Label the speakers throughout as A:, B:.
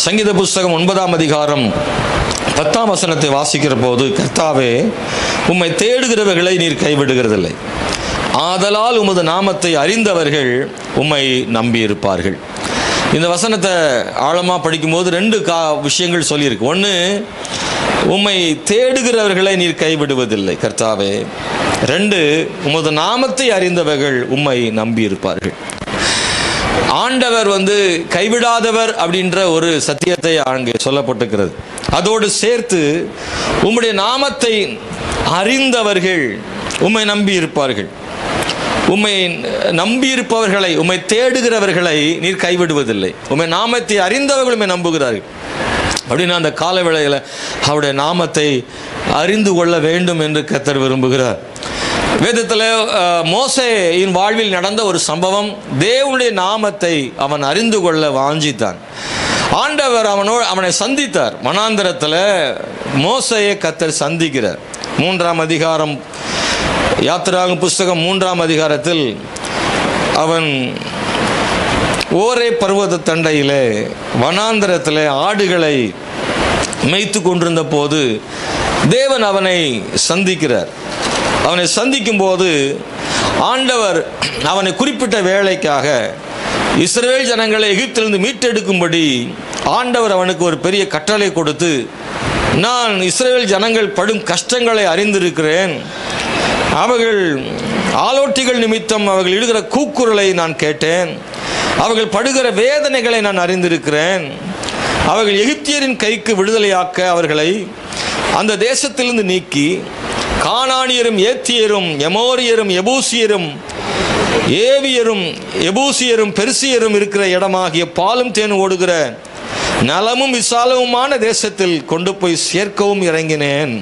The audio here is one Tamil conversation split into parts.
A: சங்கீத புஸ்தகம் 9ஆம் அதிகாரம் 10ஆம் வசனத்தை வாசிக்கிற போது, கர்த்தாவே, உம்மை தேடுகிறவர்களை நீர் கைவிடுகிறதில்லை, ஆதலால் உமது நாமத்தை அறிந்தவர்கள் உம்மை நம்பியிருப்பார்கள். இந்த வசனத்தை ஆழமாக படிக்கும்போது 2 விஷயங்கள் சொல்லியிருக்கு. ஒன்று, உம்மை தேடுகிறவர்களை நீர் கைவிடுவதில்லை கர்த்தாவே. 2, உமது நாமத்தை அறிந்தவர்கள் உம்மை நம்பியிருப்பார்கள். ஆண்டவர் கைவிடாதவர் அப்படின்ற ஒரு சத்தியத்தை அங்கே சொல்லப்பட்டிருக்கிறது. அதோடு சேர்த்து உம்முடைய நாமத்தை அறிந்தவர்கள் உம்மை நம்பியிருப்பார்கள். உம்மை நம்பியிருப்பவர்களை, உம்மை தேடுகிறவர்களை நீர் கைவிடுவதில்லை. உம்மை நாமத்தை அறிந்தவர்கள் உம்மை நம்புகிறார்கள். அப்படின்னா அந்த காலவேளையில் அவருடைய நாமத்தை அறிந்து கொள்ள வேண்டும் என்று கர்த்தர் விரும்புகிறார். வேதத்தில் மோசேயின் வாழ்வில் நடந்த ஒரு சம்பவம், தேவனுடைய நாமத்தை அவன் அறிந்து கொள்ள வாஞ்சித்தான். ஆண்டவர் அவனை சந்தித்தார். வனாந்தரத்தில் மோசேயை கர்த்தர் சந்திக்கிறார். 3ஆம் அதிகாரம், யாத்திராகம புஸ்தகம் 3ஆம் அதிகாரத்தில் அவன் ஓரே பர்வத தண்டையிலே வனாந்தரத்தில் ஆடுகளை மேய்த்து கொண்டிருந்த போது தேவன் அவனை சந்திக்கிறார். அவனை சந்திக்கும் போது ஆண்டவர் அவனை குறிப்பிட்ட வேலைக்காக இஸ்ரவேல் ஜனங்களை எகிப்திலிருந்து மீட்டெடுக்கும்படி ஆண்டவர் அவனுக்கு ஒரு பெரிய கட்டளை கொடுத்து, நான் இஸ்ரவேல் ஜனங்கள் படும் கஷ்டங்களை அறிந்திருக்கிறேன், அவர்கள் ஆலோட்டிகள் நிமித்தம் அவர்கள் இடுகிற கூக்குரலை நான் கேட்டேன், அவர்கள் படுகிற வேதனைகளை நான் அறிந்திருக்கிறேன், அவர்கள் எகிப்தியரின் கைக்கு விடுதலையாக்க அவர்களை அந்த தேசத்திலிருந்து நீக்கி கானானியரும் ஏத்தியரும் எமோரியரும் எபூசியரும் ஏவியரும் எபூசியரும் பெருசியரும் இருக்கிற இடமாகிய பாலும் தேனும் ஓடுகிற நலமும் விசாலமுமான தேசத்தில் கொண்டு போய் சேர்க்கவும் இறங்கினேன்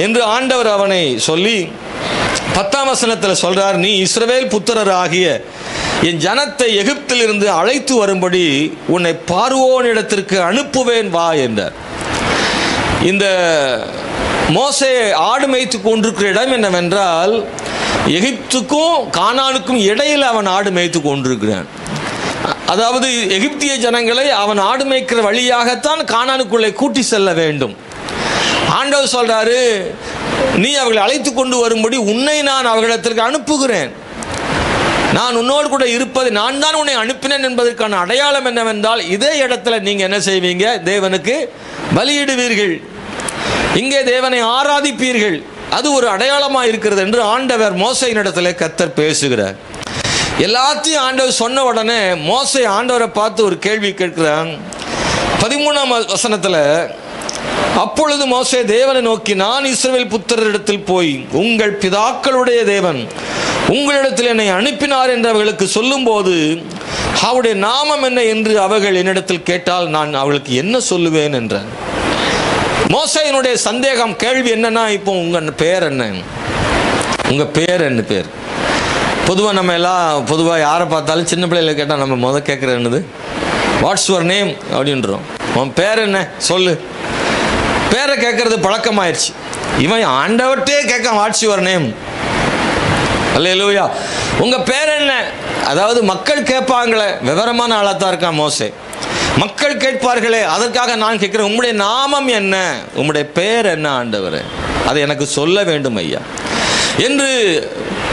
A: என்று ஆண்டவர் அவனை சொல்லி 10ஆம் வசனத்தில் சொல்றார், நீ இஸ்ரவேல் புத்திரராகிய என் ஜனத்தை எகிப்திலிருந்து அழைத்து வரும்படி உன்னை பார்வோனிடத்திற்கு அனுப்புவேன் வா என்றார். இந்த மோசே ஆடு மேய்த்து கொண்டிருக்கிற இடம் என்னவென்றால், எகிப்துக்கும் கானானுக்கும் இடையில் அவன் ஆடு மேய்த்து கொண்டிருக்கிறான். அதாவது எகிப்திய ஜனங்களை அவன் ஆடு மேய்க்கிற வழியாகத்தான் கானானுக்குள்ளே கூட்டி செல்ல வேண்டும். ஆண்டவர் சொல்றாரு, நீ அவர்களை அழைத்து கொண்டு வரும்படி உன்னை நான் அவர்களிடத்திற்கு அனுப்புகிறேன். நான் உன்னோடு கூட இருப்பது, நான் தான் உன்னை அனுப்பினேன் என்பதற்கான அடையாளம் என்னவென்றால், இதே இடத்துல நீங்க என்ன செய்வீங்க? தேவனுக்கு பலியிடுவீர்கள், இங்கே தேவனை ஆராதிப்பீர்கள். அது ஒரு அடையாளமாக இருக்கிறது என்று ஆண்டவர் மோசேயினிடத்தில் கர்த்தர் பேசுகிறார். எல்லாத்தையும் ஆண்டவர் சொன்ன உடனே மோசே ஆண்டவரை பார்த்து ஒரு கேள்வி கேட்கிறான். 13ஆம் வசனத்தில், அப்பொழுது மோசே தேவனை நோக்கி, நான் இஸ்ரவேல் புத்திரரிடத்தில் போய் உங்கள் பிதாக்களுடைய தேவன் உங்களிடத்தில் என்னை அனுப்பினார் என்று அவர்களுக்கு சொல்லும் போது அவருடைய நாமம் என்ன என்று அவர்கள் என்னிடத்தில் கேட்டால் நான் அவர்களுக்கு என்ன சொல்லுவேன் என்றான். மோசேயினுடைய சந்தேகம், கேள்வி என்னன்னா, இப்போ உங்க பேர் என்ன? உங்க பேர் என்ன? பேர் பொதுவாக நம்ம எல்லாம் பொதுவாக யாரை பார்த்தாலும் சின்ன பிள்ளைகளை கேட்டால் நம்ம கேட்குற என்னது, வாட்ஸ் யுவர் நேம் அப்படின்றோம். உன் பேர் என்ன சொல்லு. பேரை கேட்கறது பழக்கமாயிருச்சு. இவன் ஆண்டவர்கிட்டே கேட்க, வாட்ஸ் யுவர் நேம். அல்லேலூயா. உங்க பேர் என்ன? அதாவது மக்கள் கேட்பாங்களே, விவரமான ஆளாக தான் இருக்கான் மோசே. மக்கள் கேட்பார்களே, அதற்காக நான் கேட்கிறேன், உம்முடைய நாமம் என்ன? உம்முடைய பேர் என்ன ஆண்டவரே? அதை எனக்கு சொல்ல வேண்டும் ஐயா என்று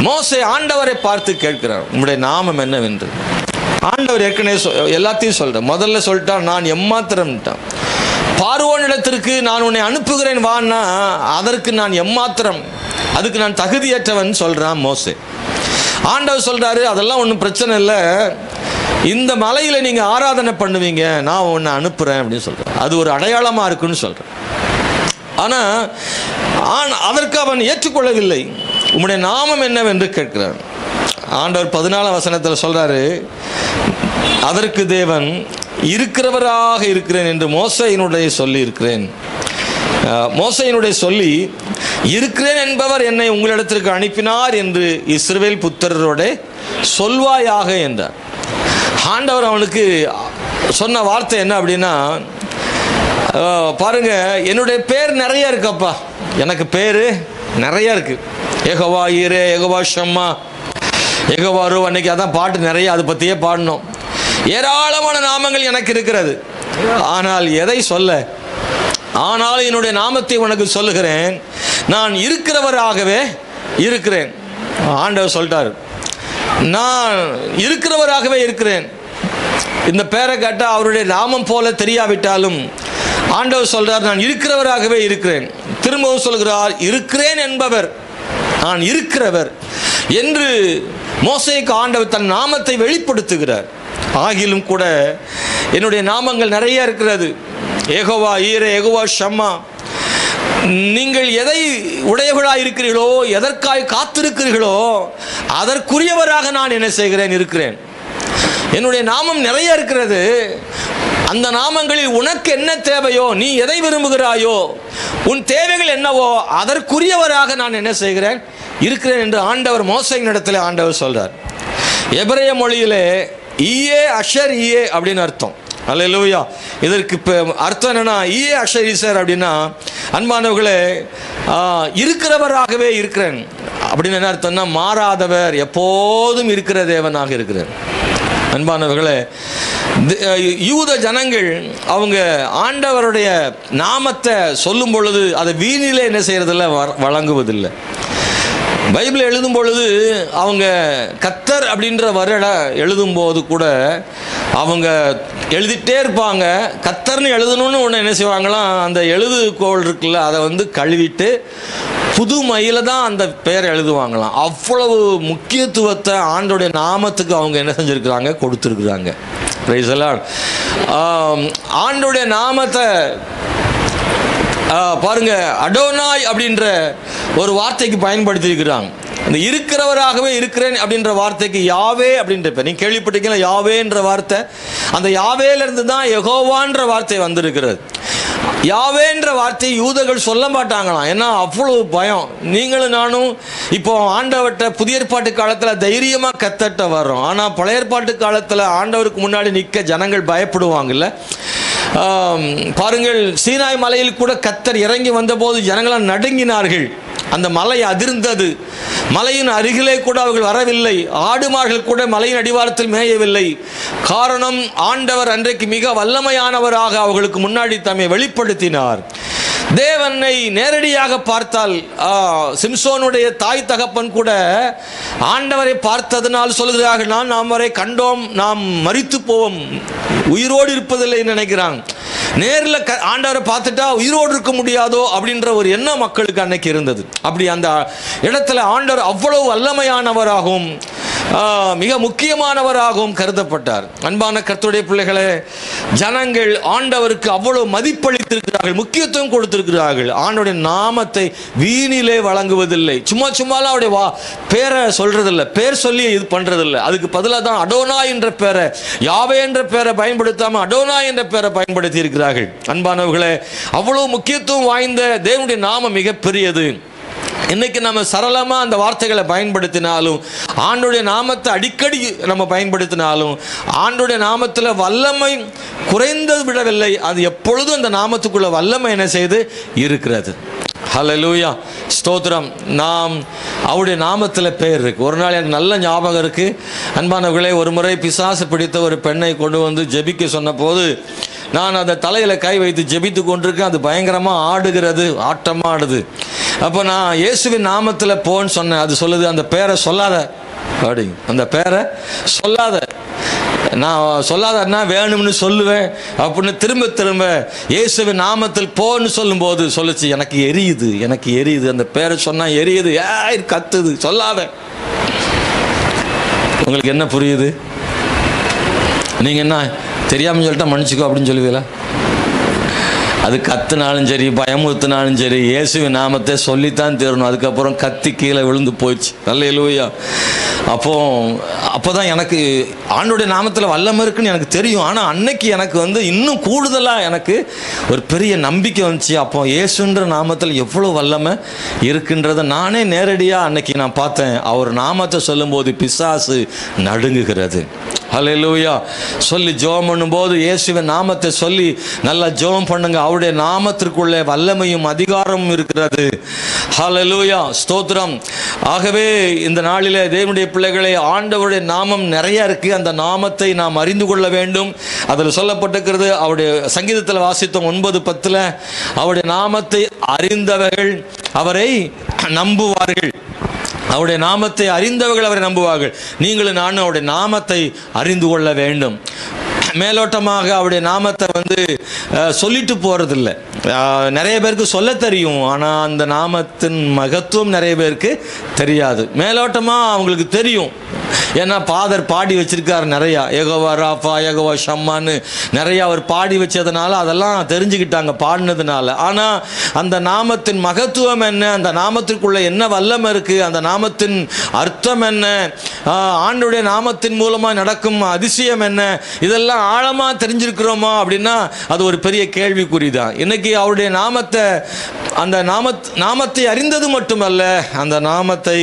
A: மோசே ஆண்டவரை பார்த்து கேட்கிறார், உம்முடைய நாமம் என்னவென்று. ஆண்டவர் ஏற்கனவே எல்லாத்தையும் சொல்ற. முதல்ல சொல்லிட்டான், நான் எம்மாத்திரம்ட்டான். பார்வோனிடத்திற்கு நான் உன்னை அனுப்புகிறேன் வான்னா, அதற்கு நான் எம்மாத்திரம், அதுக்கு நான் தகுதியற்றவன் சொல்றான் மோசே. ஆண்டவர் சொல்றாரு, அதெல்லாம் ஒன்றும் பிரச்சனை இல்லை, இந்த மலையில் நீங்கள் ஆராதனை பண்ணுவீங்க, நான் உன்னை அனுப்புகிறேன் அப்படின்னு சொல்கிறேன். அது ஒரு அடையாளமாக இருக்குன்னு சொல்கிறேன். ஆனால் அதற்கு அவன் ஏற்றுக்கொள்ளவில்லை. உம்முடைய நாமம் என்னவென்று கேட்கிறான். ஆண்டவர் 14ஆம் வசனத்தில் சொல்கிறாரு, அதற்கு தேவன் இருக்கிறவராக இருக்கிறேன் என்று மோசேயினுடைய சொல்லி இருக்கிறேன். மோசேயினுடைய சொல்லி இருக்கிறேன் என்பவர் என்னை உங்களிடத்திற்கு அனுப்பினார் என்று இஸ்ரவேல் புத்திரரோட சொல்வாயாக என்றார். ஆண்டவர் அவனுக்கு சொன்ன வார்த்தை என்ன அப்படின்னா, பாருங்க, என்னுடைய பேர் நிறைய இருக்குப்பா, எனக்கு பேர் நிறைய இருக்கு. யெகோவா ஈரே, யெகோவா ஷம்மா, யெகோவா ரூ. அன்னைக்கு அதான் பாட்டு நிறைய அதை பற்றியே பாடணும். ஏராளமான நாமங்கள் எனக்கு இருக்கிறது. ஆனால் எதை சொல்ல? ஆனால் என்னுடைய நாமத்தை உனக்கு சொல்லுகிறேன், நான் இருக்கிறவராகவே இருக்கிறேன். ஆண்டவர் சொல்லிட்டார், நான் இருக்கிறவராகவே இருக்கிறேன். இந்த பேரை கேட்டால் அவருடைய நாமம் போல தெரியாவிட்டாலும் ஆண்டவர் சொல்றார், நான் இருக்கிறவராகவே இருக்கிறேன். திரும்பவும் சொல்கிறார், இருக்கிறேன் என்பவர், நான் இருக்கிறவர் என்று மோசேக்கு ஆண்டவர் தன் நாமத்தை வெளிப்படுத்துகிறார். ஆகிலும் கூட என்னுடைய நாமங்கள் நிறைய இருக்கிறது. யெகோவா ஈரே, யெகோவா ஷம்மா. நீங்கள் எதை உடையவர்களாக இருக்கிறீர்களோ, எதற்காய் காத்திருக்கிறீர்களோ அதற்குரியவராக நான் என்ன செய்கிறேன்? இருக்கிறேன். என்னுடைய நாமம் நிறைய இருக்கிறது. அந்த நாமங்களில் உனக்கு என்ன தேவையோ, நீ எதை விரும்புகிறாயோ, உன் தேவைகள் என்னவோ அதற்குரியவராக நான் என்ன செய்கிறேன்? இருக்கிறேன் என்று ஆண்டவர் மோசேயின் இடத்துல ஆண்டவர் சொல்றார். எபிரேய மொழியிலே ஈயே அஷர் ஈயே அப்படின்னு அர்த்தம். அல்லேலூயா. இதற்கு இப்போ அர்த்தம் என்னன்னா, ஈயே அஷர் ஈசர் அப்படின்னா, அன்பானவர்களே, இருக்கிறவராகவே இருக்கிறேன் அப்படின்னு என்ன அர்த்தம்னா, மாறாதவர், எப்போதும் இருக்கிற தேவனாக இருக்கிறேன். அன்பானவர்களே, யூத ஜனங்கள் அவங்க ஆண்டவருடைய நாமத்தை சொல்லும் பொழுது அதை வீணிலே என்ன செய்யறதில்ல, வழங்குவதில்லை. பைபிளை எழுதும் பொழுது அவங்க கர்த்தர் அப்படின்ற வருட எழுதும்போது கூட அவங்க எழுதிட்டே இருப்பாங்க. கர்த்தர்னு எழுதணும்னு ஒன்று என்ன செய்வாங்களாம், அந்த எழுதுகோள் இருக்குல்ல, அதை வந்து கழுவிட்டு புது மயில தான் அந்த பெயர் எழுதுவாங்களாம். அவ்வளவு முக்கியத்துவத்தை ஆண்டோடைய நாமத்துக்கு அவங்க என்ன செஞ்சுருக்கிறாங்க, கொடுத்துருக்குறாங்க. Praise the Lord. ஆண்டோடைய நாமத்தை பாருங்க, அடோனாய் அப்படின்ற ஒரு வார்த்தைக்கு பயன்படுத்தி இருக்கிறாங்க. இந்த இருக்கிறவராகவே இருக்கிறேன் அப்படின்ற வார்த்தைக்கு யாவே அப்படின்ற பேர். நீங்க கேள்விப்பட்டீங்களா? யாவேன்ற வார்த்தை, அந்த யாவேலிருந்து தான் யெகோவான்ற வார்த்தை வந்திருக்கிறது. யாவேன்ற வார்த்தை யூதர்கள் சொல்ல மாட்டாங்களாம். ஏன்னா அவ்வளவு பயம். நீங்களும் நானும் இப்போ ஆண்டவர்கிட்ட புதிய ஏற்பாட்டு காலத்தில் தைரியமாக கத்தட்ட வர்றோம். ஆனால் பழைய ஏற்பாட்டு காலத்தில் ஆண்டவருக்கு முன்னாடி நிற்க ஜனங்கள் பயப்படுவாங்கல்ல. பாருங்கள், சீனாய் மலையில் கூட கர்த்தர் இறங்கி வந்தபோது ஜனங்களால் நடுங்கினார்கள். அந்த மலை அதிர்ந்தது. மலையின் அருகிலே கூட அவர்கள் வரவில்லை. ஆடுமார்கள் கூட மலையின் அடிவாரத்தில் மேயவில்லை. காரணம், ஆண்டவர் அன்றைக்கு மிக வல்லமையானவராக அவர்களுக்கு முன்னாடி தம்மை வெளிப்படுத்தினார். தேவனை நேரடியாக பார்த்தால், சிம்சோனுடைய தாய் தகப்பன் கூட ஆண்டவரை பார்த்ததனால் சொல்கிறார்கள், நாம் அவரை கண்டோம், நாம் மரித்து போவோம், உயிரோடு இருப்பதில்லை நினைக்கிறாங்க. நேரில் ஆண்டவரை பார்த்துட்டா உயிரோடு இருக்க முடியாதோ அப்படின்ற ஒரு எண்ணம் மக்களுக்கு அன்னைக்கு இருந்தது. அப்படி அந்த இடத்துல ஆண்டவர் அவ்வளவு வல்லமையானவராகவும் மிக முக்கியமானவராகவும் கருதப்பட்டார். அன்பான கர்த்தருடைய பிள்ளைகளே, ஜனங்கள் ஆண்டவருக்கு அவ்வளவு மதிப்பளித்திருக்கிறார்கள், முக்கியத்துவம் கொடுத்திருக்கிறார்கள். ஆண்டவருடைய நாமத்தை வீணிலே வழங்குவதில்லை. சும்மாலாம் அவருடைய பேரை சொல்றதில்லை, பேர் சொல்லி இது பண்றதில்லை. அதுக்கு பதிலாக தான் அடோனா என்ற பேரை, யாவே என்ற பேரை பயன்படுத்தாம அடோனா என்ற பேரை பயன்படுத்தி இருக்கிறார்கள். அன்பானவர்களே, அவ்வளவு முக்கியத்துவம் வாய்ந்த தேவனுடைய நாமம் மிகப்பெரியது. இன்னைக்கு நம்ம சரளமாக அந்த வார்த்தைகளை பயன்படுத்தினாலும், ஆண்டுடைய நாமத்தை அடிக்கடி நம்ம பயன்படுத்தினாலும், ஆண்டுடைய நாமத்தில் வல்லமை குறைந்து விடவில்லை. அது எப்பொழுதும் அந்த நாமத்துக்குள்ள வல்லமை என்ன செய்து இருக்கிறது. ஹல்லேலூயா, ஸ்தோத்திரம். நாம் அவருடைய நாமத்தில் பேர் இருக்கு. ஒரு நாள் எனக்கு நல்ல ஞாபகம் இருக்கு. அன்பானவர்களே, ஒரு முறை பிசாசு பிடித்த ஒரு பெண்ணை கொண்டு வந்து ஜெபிக்க சொன்ன போது நான் அந்த தலையில் கை வைத்து ஜெபித்து கொண்டிருக்கேன். அது பயங்கரமாக ஆடுகிறது, ஆட்டமாக ஆடுது. அப்போ நான் இயேசுவின் நாமத்தில் போன்னு சொன்னேன். அது சொல்லுது, அந்த பேரை சொல்லாத அப்படி, அந்த பேரை சொல்லாத. நான் சொல்லாதன்னா வேணும்னு சொல்லுவேன் அப்படின்னு திரும்ப இயேசுவின் நாமத்தில் போன்னு சொல்லும்போது சொல்லுச்சு, எனக்கு எரியுது, எனக்கு எரியுது, அந்த பேரை சொன்னால் எரியுது, கத்துது, சொல்லாத. உங்களுக்கு என்ன புரியுது? நீங்கள் என்ன தெரியாமல் சொல்லிட்டா மன்னிச்சுக்கோ அப்படின்னு சொல்லுவீங்களா? அது கத்துனாலும் சரி, பயமுறுத்தினாலும் சரி, இயேசுவின் நாமத்தை சொல்லித்தான் தீரணும். அதுக்கப்புறம் கத்தி கீழே விழுந்து போயிடுச்சு. அல்லேலூயா. அப்போ தான் எனக்கு ஆண்டோடைய நாமத்தில் வல்லமை இருக்குன்னு எனக்கு தெரியும். ஆனால் அன்னைக்கு எனக்கு வந்து இன்னும் கூடுதலாக எனக்கு ஒரு பெரிய நம்பிக்கை வந்துச்சு. அப்போ இயேசுன்ற நாமத்தில் எவ்வளோ வல்லமை இருக்குன்றதை நானே நேரடியாக அன்னைக்கு நான் பார்த்தேன். அவர் நாமத்தை சொல்லும்போது பிசாசு நடுங்குகிறது. ஹல்லேலூயா. சொல்லி ஜெபம் பண்ணும்போது இயேசுவின் நாமத்தை சொல்லி நல்லா ஜெபம் பண்ணுங்க. அவருடைய நாமத்திற்குள்ளே வல்லமையும் அதிகாரமும் இருக்கிறது. ஹல்லேலூயா, ஸ்தோத்திரம். ஆகவே இந்த நாளிலே தேவனுடைய பிள்ளைகளை, ஆண்டவருடைய நாமம் நிறைய இருக்கு. அந்த நாமத்தை நாம் அறிந்து கொள்ள வேண்டும். அதில் சொல்லப்பட்டிருக்கிறது, அவருடைய சங்கீதத்தில் வாசித்தோம் 9:10, அவருடைய நாமத்தை அறிந்தவர்கள் அவரை நம்புவார்கள். அவருடைய நாமத்தை அறிந்தவர்கள் அவரை நம்புவார்கள். நீங்களும் நானும் அவருடைய நாமத்தை அறிந்து கொள்ள வேண்டும். மேலோட்டமாக அவருடைய நாமத்தை சொல்லிட்டு போகிறதில்லை. நிறைய பேருக்கு சொல்ல தெரியும், ஆனால் அந்த நாமத்தின் மகத்துவம் நிறைய பேருக்கு தெரியாது. மேலோட்டமாக அவங்களுக்கு தெரியும், ஏன்னா ஃபாதர் பாடி வச்சிருக்கார் நிறையா, யெகோவா ராஃபா, யெகோவா ஷம்மான்னு நிறையா அவர் பாடி வச்சதுனால அதெல்லாம் தெரிஞ்சுக்கிட்டாங்க பாடினதுனால. ஆனால் அந்த நாமத்தின் மகத்துவம் என்ன, அந்த நாமத்திற்குள்ள என்ன வல்லமை இருக்குது, அந்த நாமத்தின் அர்த்தம் என்ன, ஆண்டுடைய நாமத்தின் மூலமாக நடக்கும் அதிசயம் என்ன, இதெல்லாம் ஆழமாக தெரிஞ்சிருக்கிறோமா அப்படின்னா அது ஒரு பெரிய கேள்விக்குறி தான். இன்னைக்கு அவருடைய நாமத்தை, அந்த நாமத்தை அறிந்தது மட்டுமல்ல, அந்த நாமத்தை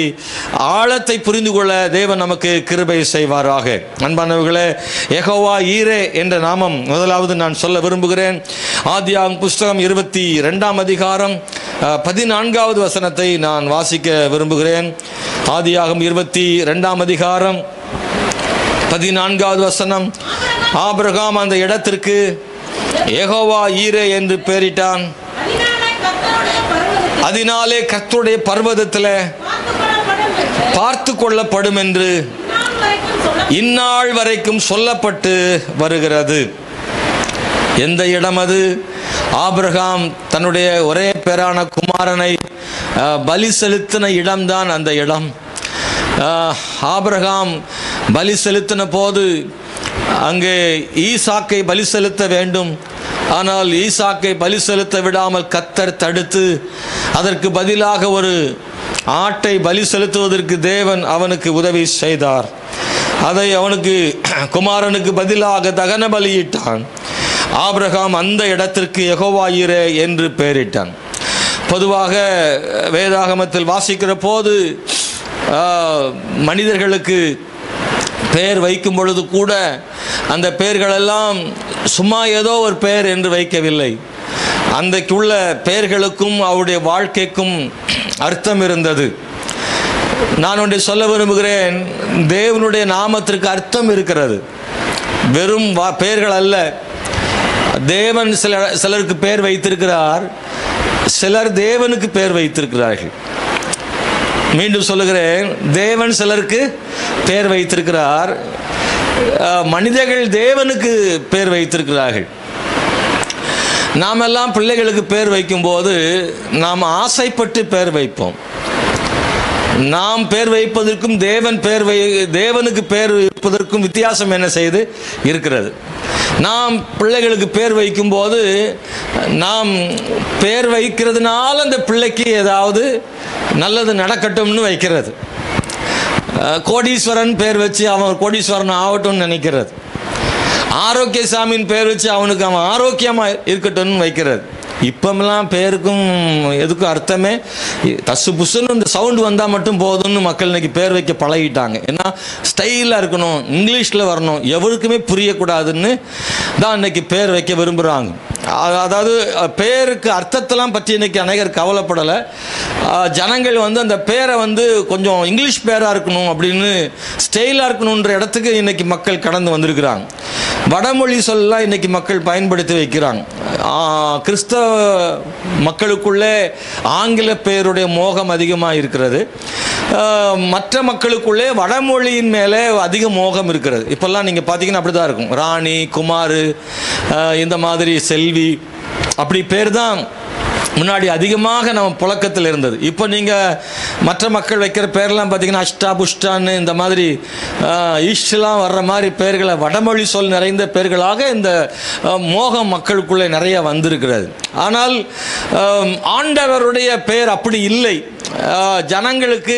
A: ஆழத்தை புரிந்து கொள்ள தேவன் நமக்கு கிருபை செய்வாராக. அன்பானவர்களே, யெகோவா ஈரே என்ற நாமம் முதலாவது நான் சொல்ல விரும்புகிறேன். ஆதியாகமம் புஸ்தகம் 22ஆம் அதிகாரம் 14வது வசனத்தை நான் வாசிக்க விரும்புகிறேன். ஆதியாகமம் 22ஆம் அதிகாரம் 14வது வசனம். ஆபிரகாம் அந்த இடத்திற்கு யெகோவா ஈரே என்று பெயரிட்டான். அதனாலே கர்த்தருடைய பர்வதத்தில் பார்த்து கொள்ளப்படும் என்று இந்நாள் வரைக்கும் சொல்லப்பட்டு வருகிறது. எந்த இடம் அது? ஆபிரகாம் தன்னுடைய ஒரே பேரான குமாரனை பலி செலுத்தின இடம்தான் அந்த இடம். ஆபிரகாம் பலி செலுத்தின போது அங்கே ஈசாக்கை பலி செலுத்த வேண்டும். ஆனால் ஈசாக்கை பலி செலுத்த விடாமல் கர்த்தர் தடுத்து அதற்கு பதிலாக ஒரு ஆட்டை பலி செலுத்துவதற்கு தேவன் அவனுக்கு உதவி செய்தார். அதை அவனுக்கு குமாரனுக்கு பதிலாக தகன பலியிட்டான். ஆபிரகாம் அந்த இடத்திற்கு யெகோவா ஈரே என்று பெயரிட்டான். பொதுவாக வேதாகமத்தில் வாசிக்கிற போது மனிதர்களுக்கு பெயர் வைக்கும் பொழுது கூட அந்த பெயர்களெல்லாம் சும்மா ஏதோ ஒரு பெயர் என்று வைக்கவில்லை. அன்றைக்குள்ள பெயர்களுக்கும் அவருடைய வாழ்க்கைக்கும் அர்த்தம் இருந்தது. நான் ஒன்றை சொல்ல விரும்புகிறேன், தேவனுடைய நாமத்திற்கு அர்த்தம் இருக்கிறது, வெறும் பெயர்கள் அல்ல. தேவன் சிலருக்கு பெயர் வைத்திருக்கிறார், சிலர் தேவனுக்கு பெயர் வைத்திருக்கிறார்கள். மீண்டும் சொல்லுகிறேன், தேவன் சிலருக்கு பெயர் வைத்திருக்கிறார், மனிதர்கள் தேவனுக்கு பெயர் வைத்திருக்கிறார்கள். நாம் எல்லாம் பிள்ளைகளுக்கு பெயர் வைக்கும்போது நாம் ஆசைப்பட்டு பெயர் வைப்போம். நாம் பெயர் வைப்பதற்கும் தேவனுக்கு பெயர் வைப்பதற்கும் வித்தியாசம் என்ன செய்து இருக்கிறது. நாம் பிள்ளைகளுக்கு பெயர் வைக்கும்போது நாம் பெயர் வைக்கிறதுனால அந்த பிள்ளைக்கு ஏதாவது நல்லது நடக்கட்டும்னு வைக்கிறது. கோடீஸ்வரன் பெயர் வச்சு அவன் கோடீஸ்வரன் ஆகட்டும்னு நினைக்கிறது. ஆரோக்கியசாமின்னு பெயர் வச்சு அவனுக்கு அவன் ஆரோக்கியமாக இருக்கட்டும்னு வைக்கிறது. இப்போமெல்லாம் பேருக்கும் எதுக்கும் அர்த்தமே தசு புசுன்னு இந்த சவுண்டு வந்தால் மட்டும் போதும்னு மக்கள் இன்னைக்கு பேர் வைக்க பழகிட்டாங்க. ஏன்னா ஸ்டைலாக இருக்கணும், இங்கிலீஷில் வரணும், எவருக்குமே புரியக்கூடாதுன்னு தான் இன்னைக்கு பேர் வைக்க விரும்புகிறாங்க. அதாவது பேருக்கு அர்த்தத்தெல்லாம் பற்றி இன்னைக்கு அநேகர் கவலைப்படலை. ஜனங்கள் அந்த பேரை கொஞ்சம் இங்கிலீஷ் பேராக இருக்கணும் அப்படின்னு ஸ்டைலாக இருக்கணுன்ற இடத்துக்கு இன்னைக்கு மக்கள் கடந்து வந்திருக்கிறாங்க. வடமொழி சொல்லலாம் இன்னைக்கு மக்கள் பயன்படுத்தி வைக்கிறாங்க. கிறிஸ்தவ மக்களுக்குள்ளே ஆங்கில பெயருடைய மோகம் அதிகமாக இருக்கிறது. மற்ற மக்களுக்குள்ளே வடமொழியின் மேலே அதிக மோகம் இருக்கிறது. இப்போல்லாம் நீங்கள் பார்த்தீங்கன்னா அப்படி தான் இருக்கும். ராணி, குமார், இந்த மாதிரி செல்வி, அப்படி பேர் தான் முன்னாடி அதிகமாக நம்ம புழக்கத்தில் இருந்தது. இப்போ நீங்கள் மற்ற மக்கள் வைக்கிற பேர்லாம் பார்த்தீங்கன்னா அஷ்டா புஷ்டான்னு இந்த மாதிரி ஈஸ்ட்லாம் வர்ற மாதிரி பெயர்களை, வடமொழி சொல் நிறைந்த பெயர்களாக இந்த மோகம் மக்களுக்குள்ளே நிறைய வந்திருக்கிறது. ஆனால் ஆண்டவருடைய பெயர் அப்படி இல்லை. ஜனங்களுக்கு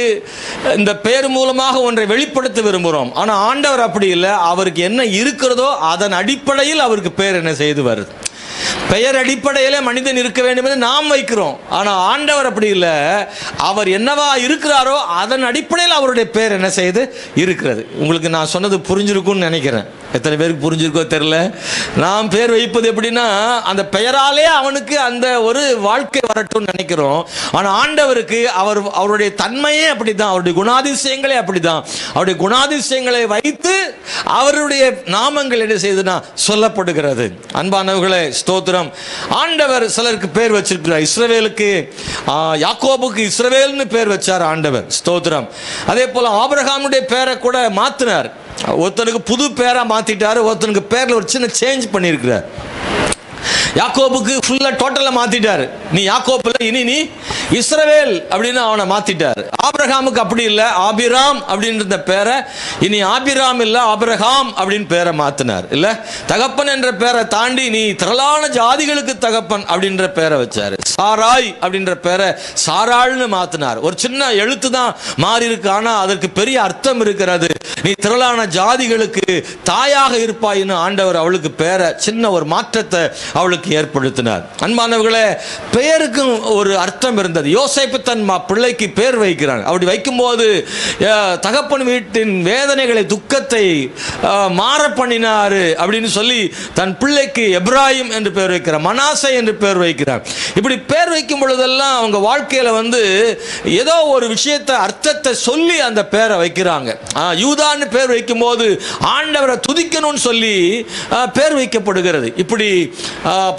A: இந்த பெயர் மூலமாக ஒன்றை வெளிப்படுத்த விரும்புகிறோம். ஆனால் ஆண்டவர் அப்படி இல்லை. அவருக்கு என்ன இருக்கிறதோ அதன் அடிப்படையில் அவருக்கு பெயர் என்ன செய்து வருது. பெயர் அடிப்படையில் மனிதன் இருக்க வேண்டும் என்று நாம் வைக்கிறோம். ஆனால் ஆண்டவர் அப்படி இல்லை. அவர் என்னவா இருக்கிறாரோ அதன் அடிப்படையில் அவருடைய பேர் என்ன செய்து இருக்கிறது. உங்களுக்கு நான் சொன்னது புரிஞ்சிருக்கும்னு நினைக்கிறேன். எத்தனை பேருக்கு புரிஞ்சிருக்கோ தெரியல. நாம் பேர் வைப்பது எப்படின்னா அந்த பெயராலே அவனுக்கு அந்த ஒரு வாழ்க்கை வரட்டும்னு நினைக்கிறோம். ஆனால் ஆண்டவருக்கு அவருடைய தன்மையே அப்படிதான், அவருடைய குணாதிசயங்களே அப்படிதான். அவருடைய குணாதிசயங்களை வைத்து அவருடைய நாமங்கள் என்ன செய்யுதுன்னா சொல்லப்படுகிறது. அன்பானவர்களே, ஸ்தோத்திரம். ஆண்டவர் சிலருக்கு பேர் வச்சிருக்கிறார். இஸ்ரவேலுக்கு யாக்கோபுக்கு இஸ்ரவேல்னு பேர் வச்சார் ஆண்டவர். ஸ்தோத்திரம். அதே போல ஆபிரகாமுடைய பேரை கூட மாத்தினார். ஒருத்தனுக்கு புது பேரா மாத்திட்டாரு, ஒருத்தனுக்கு பேர்ல ஒரு சின்ன சேஞ்ச் பண்ணியிருக்கிறார். யாக்கோபுக்கு ஃபுல்லா டோட்டலா மாத்திட்டாரு. நீ யாக்கோபு இல்ல, இனி நீ இஸ்ரவேல் அப்படின்னு அவனை மாத்திட்டாரு. ஆபிரகாமுக்கு அப்படி இல்லை, ஆபிராம் அப்படின்ற பேரை இனி ஆபிராம் இல்ல ஆபிரகாம் அப்படின்னு பேரை மாத்தினார். இல்ல, தகப்பன் என்ற பேரை தாண்டி நீ திரளான ஜாதிகளுக்கு தகப்பன் அப்படின்ற பேரை வச்சாரு. சாராய் அப்படின்ற பேரை சாராள்னு மாத்தினார். ஒரு சின்ன எழுத்து தான் மாறி இருக்கு, ஆனா அதற்கு பெரிய அர்த்தம் இருக்கிறது. நீ திரளான ஜாதிகளுக்கு தாயாக இருப்பாயின்னு ஆண்டவர் அவளுக்கு பேரை சின்ன ஒரு மாற்றத்தை அவளுக்கு ஏற்படுத்தினார். அன்பானவர்களே, பெயருக்கும் ஒரு அர்த்தம் இருந்தது. யோசேப்பு தன் பிள்ளைக்கு பேர் வைக்கிறாங்க. அப்படி வைக்கும்போது தகப்பன் வீட்டின் வேதனைகளை துக்கத்தை மாற பண்ணினாரு அப்படின்னு சொல்லி தன் பிள்ளைக்கு எப்ராஹிம் என்று பேர் வைக்கிறார், மனாசே என்று பேர் வைக்கிறார். இப்படி பேர் வைக்கும் பொழுதெல்லாம் அவங்க வாழ்க்கையில ஏதோ ஒரு விஷயத்தை அர்த்தத்தை சொல்லி அந்த பேரை வைக்கிறாங்க. யூதான்னு பேர் வைக்கும் போது ஆண்டவரை துதிக்கணும்னு சொல்லி பேர் வைக்கப்படுகிறது. இப்படி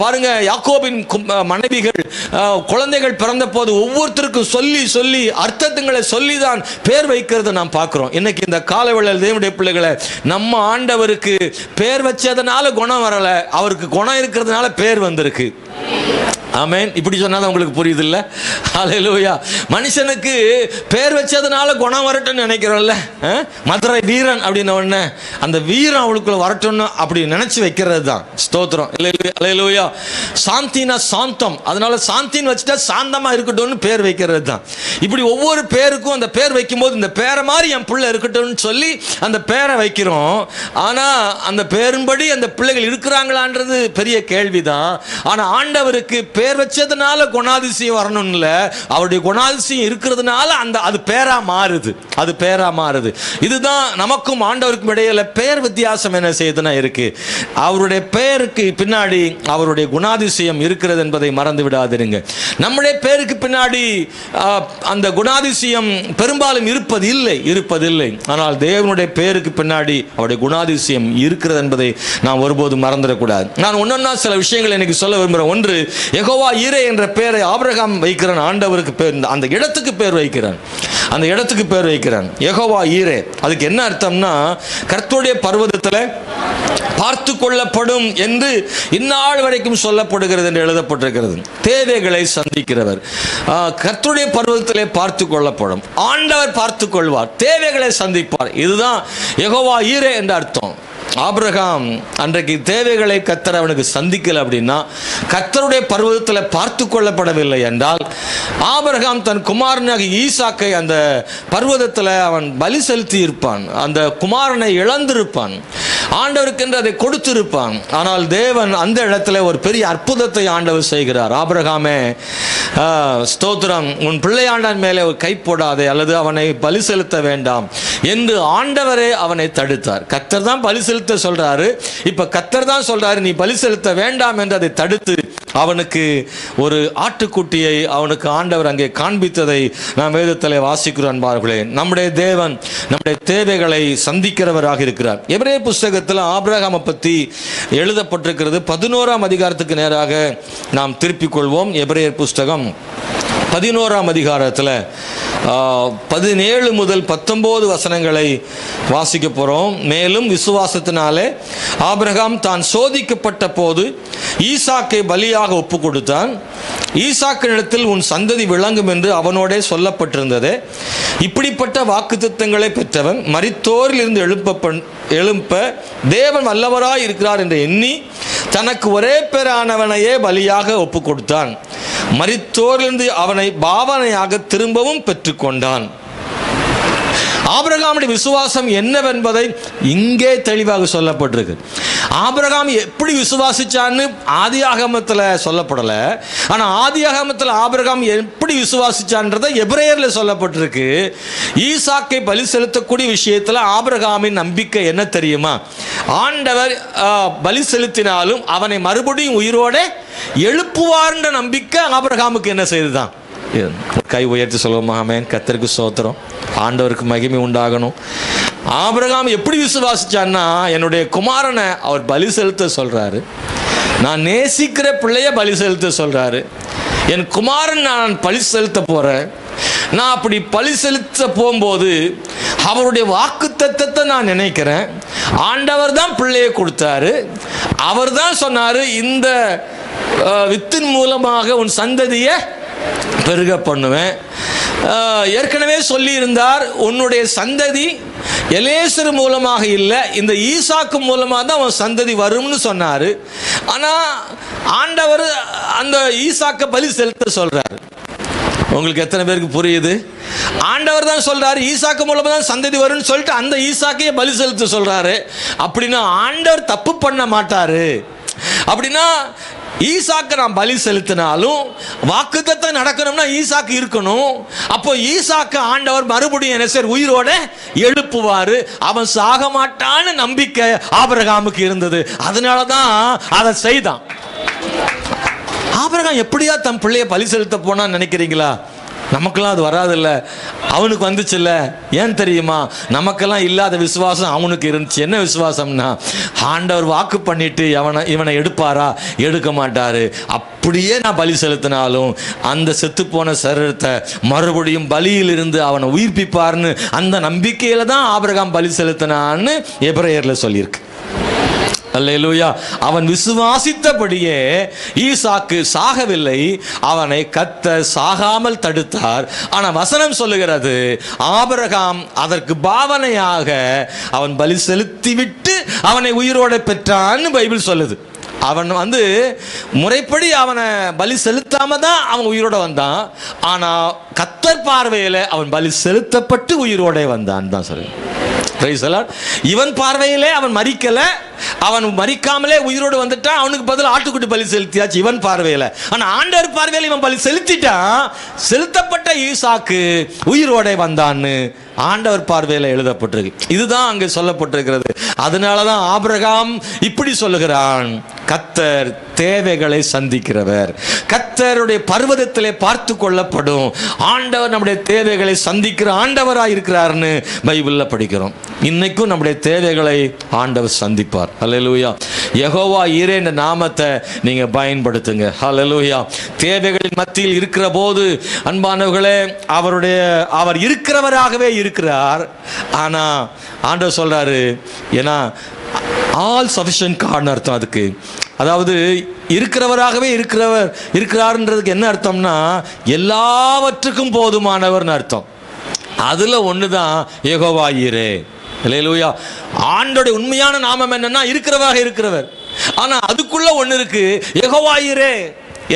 A: பாருங்க, யாக்கோபின் மனைவிகள் குழந்தைகள் பிறந்த போது ஒவ்வொருத்தருக்கும் சொல்லி சொல்லி அர்த்தங்களை சொல்லி தான் பேர் வைக்கிறது நாம் பார்க்கிறோம். இன்னைக்கு இந்த காலவேளையில் தேவனுடைய பிள்ளைகளை, நம்ம ஆண்டவருக்கு பேர் வச்சதுனால குணம் வரல, அவருக்கு குணம் இருக்கிறதுனால பேர் வந்திருக்கு. ஆமென். இப்படி சொன்னா உங்களுக்கு புரியுது இல்ல? ஹல்லேலூயா. மனுஷனுக்கு பேர் வச்சதுனால குணம் வரட்டும்னு நினைக்கிறோம்ல. மதுரை வீரன் அப்படின்னு ஒண்ணு, அந்த வீரன் அவளுக்குள்ள வரட்டும்னு அப்படி நினைச்சு வைக்கிறது தான். ஸ்தோத்திரம். ஹல்லேலூயா. சாந்தினா சாந்தம், அதனால சாந்தின்னு வச்சுட்டா சாந்தமா இருக்கட்டும்னு பேர் வைக்கிறது தான். இப்படி ஒவ்வொரு பேருக்கும் அந்த பேர் வைக்கும்போது இந்த பேரை மாதிரி என் பிள்ளை இருக்கட்டும்னு சொல்லி அந்த பேரை வைக்கிறோம். ஆனா அந்த பேரும்படி அந்த பிள்ளைகள் இருக்கிறாங்களான்றது பெரிய கேள்விதான். ஆனா ஆண்டவருக்கு பேர் வச்சதுனால குணாதிசயம் வரணும் இல்ல, அவருடைய குணாதிசயம் இருக்கிறதுனால அது பேரா மாறுது. அது பேரா மாறுது. இதுதான் நமக்கும் ஆண்டவருக்கும் இடையில பெயர் வித்தியாசம் என்ன செய்யுதுன்னா இருக்கு. அவருடைய பெயருக்கு பின்னாடி அவருடைய குணாதிசயம் இருக்கிறது என்பதை மறந்து விடாதிருங்க. நம்முடைய பேருக்கு பின்னாடி அந்த குணாதிசயம் பெரும்பாலும் இருப்பதில்லை. ஆனால் தேவனுடைய பேருக்கு பின்னாடி அவருடைய குணாதிசயம் இருக்கிறது என்பதை நாம் ஒருபோதும் மறந்துடக்கூடாது. நான் ஒன்னொன்னா சில விஷயங்களை எனக்கு சொல்ல விரும்புகிறேன். ஒன்று, யெகோவா ஈரே என்ற பெயரை ஆபிரகாம் வைக்கிறான். ஆண்டவருக்கு பேர், அந்த இடத்துக்கு பேர் வைக்கிறான். அந்த இடத்துக்கு பேர் வைக்கிறான் யெகோவா ஈரே. அதுக்கு என்ன அர்த்தம்னா, கர்த்தருடைய பர்வதத்தில் பார்த்து கொள்ளப்படும் என்று இந்நாள் வரைக்கும் சொல்லப்படுகிறது என்று எழுதப்பட்டிருக்கிறது. தேவைகளை சந்திக்கிறவர், கர்த்தருடைய பர்வதத்திலே பார்த்து கொள்ளப்படும். ஆண்டவர் பார்த்து கொள்வார், தேவைகளை சந்திப்பார். இதுதான் யெகோவா ஈரே என்ற அர்த்தம். ஆபிரகாம் அன்றைக்கு தேவைகளை கர்த்தர் அவனுக்கு சந்திக்கல அப்படின்னா, கர்த்தருடைய பர்வதத்தில் பார்த்து கொள்ளப்படவில்லை என்றால், ஆபிரகாம் தன் குமாரனாக ஈசாக்கை அந்த பர்வதத்தில் அவன் பலி செலுத்தி இருப்பான். அந்த குமாரனை இழந்திருப்பான். ஆண்டவருக்கு என்று அதை கொடுத்திருப்பான். ஆனால் தேவன் அந்த இடத்துல ஒரு பெரிய அற்புதத்தை ஆண்டவர் செய்கிறார். ஆபிரகாமே, ஸ்தோத்திரம், உன் பிள்ளையாண்டான் மேலே ஒரு கை போடாதே, அல்லது அவனை பலி செலுத்த வேண்டாம் என்று ஆண்டவரே அவனை தடுத்தார். கர்த்தர் தான் பலி செலுத்த சொல்றாரு. இப்ப கர்த்தர் தான் சொல்றாரு நீ பலி செலுத்த வேண்டாம் என்று அதை தடுத்து அவனுக்கு ஒரு ஆட்டுக்குட்டியை அவனுக்கு ஆண்டவர் அங்கே காண்பித்ததை நாம் வேதத்தில் வாசிக்கிறோம். அன்பார்களே, நம்முடைய தேவன் நம்முடைய தேவைகளை சந்திக்கிறவராக இருக்கிறார். எபிரேய புஸ்தகத்தில் ஆபிரகாமை பற்றி எழுதப்பட்டிருக்கிறது. 11ஆம் அதிகாரத்துக்கு நேராக நாம் திருப்பிக் கொள்வோம். எபிரேயர் புஸ்தகம் 11ஆம் அதிகாரத்தில் 17 முதல் 19 வசனங்களை வாசிக்க போகிறோம். மேலும் விசுவாசத்தினாலே ஆபிரகாம் தான் சோதிக்கப்பட்ட போது ஈசாக்கை பலியாக ஒப்பு கொடுத்தான். ஈசாக்கினிடத்தில் உன் சந்ததி விளங்கும் என்று அவனோடே சொல்லப்பட்டிருந்தது. இப்படிப்பட்ட வாக்குத்தத்தங்களை பெற்றவன் மரித்தோரில் இருந்து எழுப்ப தேவன் வல்லவராய் இருக்கிறார் என்று எண்ணி தனக்கு ஒரே பேரானவனையே பலியாக ஒப்பு கொடுத்தான். மரித்தோரிலிருந்து அவனை பாவனையாக திரும்பவும் பெற்றுக்கொண்டான். ஆபிரகாமுடைய விசுவாசம் என்னவென்பதை இங்கே தெளிவாக சொல்லப்பட்டிருக்கு. ஆபிரகாம் எப்படி விசுவாசிச்சான்னு ஆதியாகமத்தில் சொல்லப்படலை. ஆனால் ஆதியாகமத்தில் ஆபிரகாம் எப்படி விசுவாசிச்சான்றதை எபிரேயரில் சொல்லப்பட்டிருக்கு. ஈசாக்கை பலி செலுத்தக்கூடிய விஷயத்தில் ஆபிரகாமின் நம்பிக்கை என்ன தெரியுமா? ஆண்டவர் பலி செலுத்தினாலும் அவனை மறுபடியும் உயிரோட எழுப்புவார்ன்ற நம்பிக்கை ஆபிரகாமுக்கு என்ன செய்துதான். கை உயர்த்தி சொல்லுவோம், ஆமென். கர்த்தருக்கு ஸ்தோத்திரம், ஆண்டவருக்கு மகிமை உண்டாகணும். ஆபிரகாம் எப்படி விசுவாசிச்சான்னா, என்னுடைய குமாரனை அவர் பலி செலுத்த சொல்றாரு, நான் நேசிக்கிற பிள்ளைய பலி செலுத்த சொல்றாரு, என் குமாரன் நான் பலி செலுத்த போறேன், நான் அப்படி பலி செலுத்த போகும்போது அவருடைய வாக்குத்தத்தத்தை நான் நினைக்கிறேன். ஆண்டவர் தான் பிள்ளையை கொடுத்தாரு, அவர் தான் சொன்னாரு, இந்த வித்தின் மூலமாக உன் சந்ததியை பெருக பண்ணுவேன். ஏற்கனவே சொல்லி இருந்தார், உன்னுடைய சந்ததி எலேசர் மூலமாக இல்லை, இந்த ஈசாக்கு மூலமாக தான் அவன் சந்ததி வரும்னு சொன்னார். ஆனால் ஆண்டவர் அந்த ஈசாக்கை பலி செலுத்த சொல்றாரு. உங்களுக்கு எத்தனை பேருக்கு புரியுது? ஆண்டவர் தான் சொல்றாரு, ஈசாக்கு மூலமாக தான் சந்ததி வரும்னு சொல்லிட்டு அந்த ஈசாக்கையே பலி செலுத்த சொல்றாரு. அப்படின்னா ஆண்டவர் தப்பு பண்ண மாட்டாரு. அப்படின்னா ஈசாக்கு நான் பலி செலுத்தினாலும் வாக்குத்தத்தம் நடக்கணும்னா ஈசாக்கு இருக்கணும். அப்போ ஈசாக்கு ஆண்டவர் மறுபடியும் என்ன செய்ய உயிரோட எழுப்புவாரு, அவன் சாக மாட்டான்னு நம்பிக்கை ஆபிரகாமுக்கு இருந்தது. அதனால தான் அதை செய்தான். ஆபிரகாம் எப்படியா தன் பிள்ளைய பலி செலுத்த போனான்னு நினைக்கிறீங்களா? நமக்கெல்லாம் அது வராதில்ல, அவனுக்கு வந்துச்சுல்ல. ஏன் தெரியுமா? நமக்கெல்லாம் இல்லாத விசுவாசம் அவனுக்கு இருந்துச்சு. என்ன விசுவாசம்னா, ஆண்டவர் வாக்கு பண்ணிட்டு இவனை எடுப்பாரா? எடுக்க மாட்டாரு. அப்படியே நான் பலி செலுத்தினாலும் அந்த செத்துப்போன சரீரத்தை மறுபடியும் பலியிலிருந்து அவனை உயிர்ப்பிப்பார்னு அந்த நம்பிக்கையில தான் ஆபிரகாம் பலி செலுத்தினான்னு எபிரேயர்ல சொல்லியிருக்கு. அல்லேலூயா. அவன் விசுவாசித்தபடியே ஈசாக்கு சாகவில்லை, அவனை கர்த்தர் சாகாமல் தடுத்தார். ஆனால் வசனம் சொல்லுகிறது, ஆபிரகாம் அதற்கு பாவனையாக அவன் பலி செலுத்திவிட்டு அவனை உயிரோடு பெற்றான்னு பைபிள் சொல்லுது. அவன் முறைப்படி அவனை பலி செலுத்தாம தான் அவன் உயிரோட வந்தான். ஆனால் கர்த்தர் பார்வையில் அவன் பலி செலுத்தப்பட்டு உயிரோட வந்தான் தான் சொல்லு. இவன் பார்வையிலே அவன் மரிக்கல, அவன் மரிக்காமலே உயிரோடு வந்துட்டான். அவனுக்கு பதில் ஆட்டுக்குட்டி பலி செலுத்தியாச்சு இவன் பார்வையில. ஆனா ஆண்டவர் பார்வையில இவன் பலி செலுத்திட்டான். செலுத்தப்பட்ட ஈசாக்கு உயிரோட வந்தான்னு ஆண்டவர் பார்வையில எழுதப்பட்டிருக்கு. இதுதான் அங்கே சொல்லப்பட்டிருக்கிறது. அதனாலதான் ஆபிரகாம் இப்படி சொல்லுகிறான், கர்த்தர் தேவைகளை சந்திக்கிறவர், கர்த்தருடைய பர்வதத்திலே பார்த்து கொள்ளப்படும் ஆண்டவர் நம்முடைய தேவைகளை சந்திக்கிற ஆண்டவராக இருக்கிறார்னு பைபிள்ல படிக்கிறோம். இன்னைக்கும் நம்முடைய தேவைகளை ஆண்டவர் சந்திப்பார். ஹல்லேலூயா. யெகோவா ஈரே என்ற நாமத்தை நீங்க பயன்படுத்துங்க. ஹல்லேலூயா. தேவைகளின் மத்தியில் இருக்கிற போது அன்பானவர்களே, அவர் இருக்கிறவராகவே இருக்கிறார். ஆனா ஆண்டவர் சொல்றாரு, ஏன்னா ஆல் சஃபிஷியன்ட் கார்டுன்னு அர்த்தம் அதுக்கு. அதாவது இருக்கிறவராகவே இருக்கிறார்ன்றதுக்கு என்ன அர்த்தம்னா, எல்லாவற்றுக்கும் போதுமானவர்னு அர்த்தம். அதுல ஒண்ணுதான் யெகோவா ஈரே. அல்லேலூயா. ஆண்டோட உண்மையான நாமம் என்னன்னா இருக்கிறவராக இருக்கிறவர். ஆனா அதுக்குள்ள ஒண்ணு இருக்கு, யெகோவா ஈரே.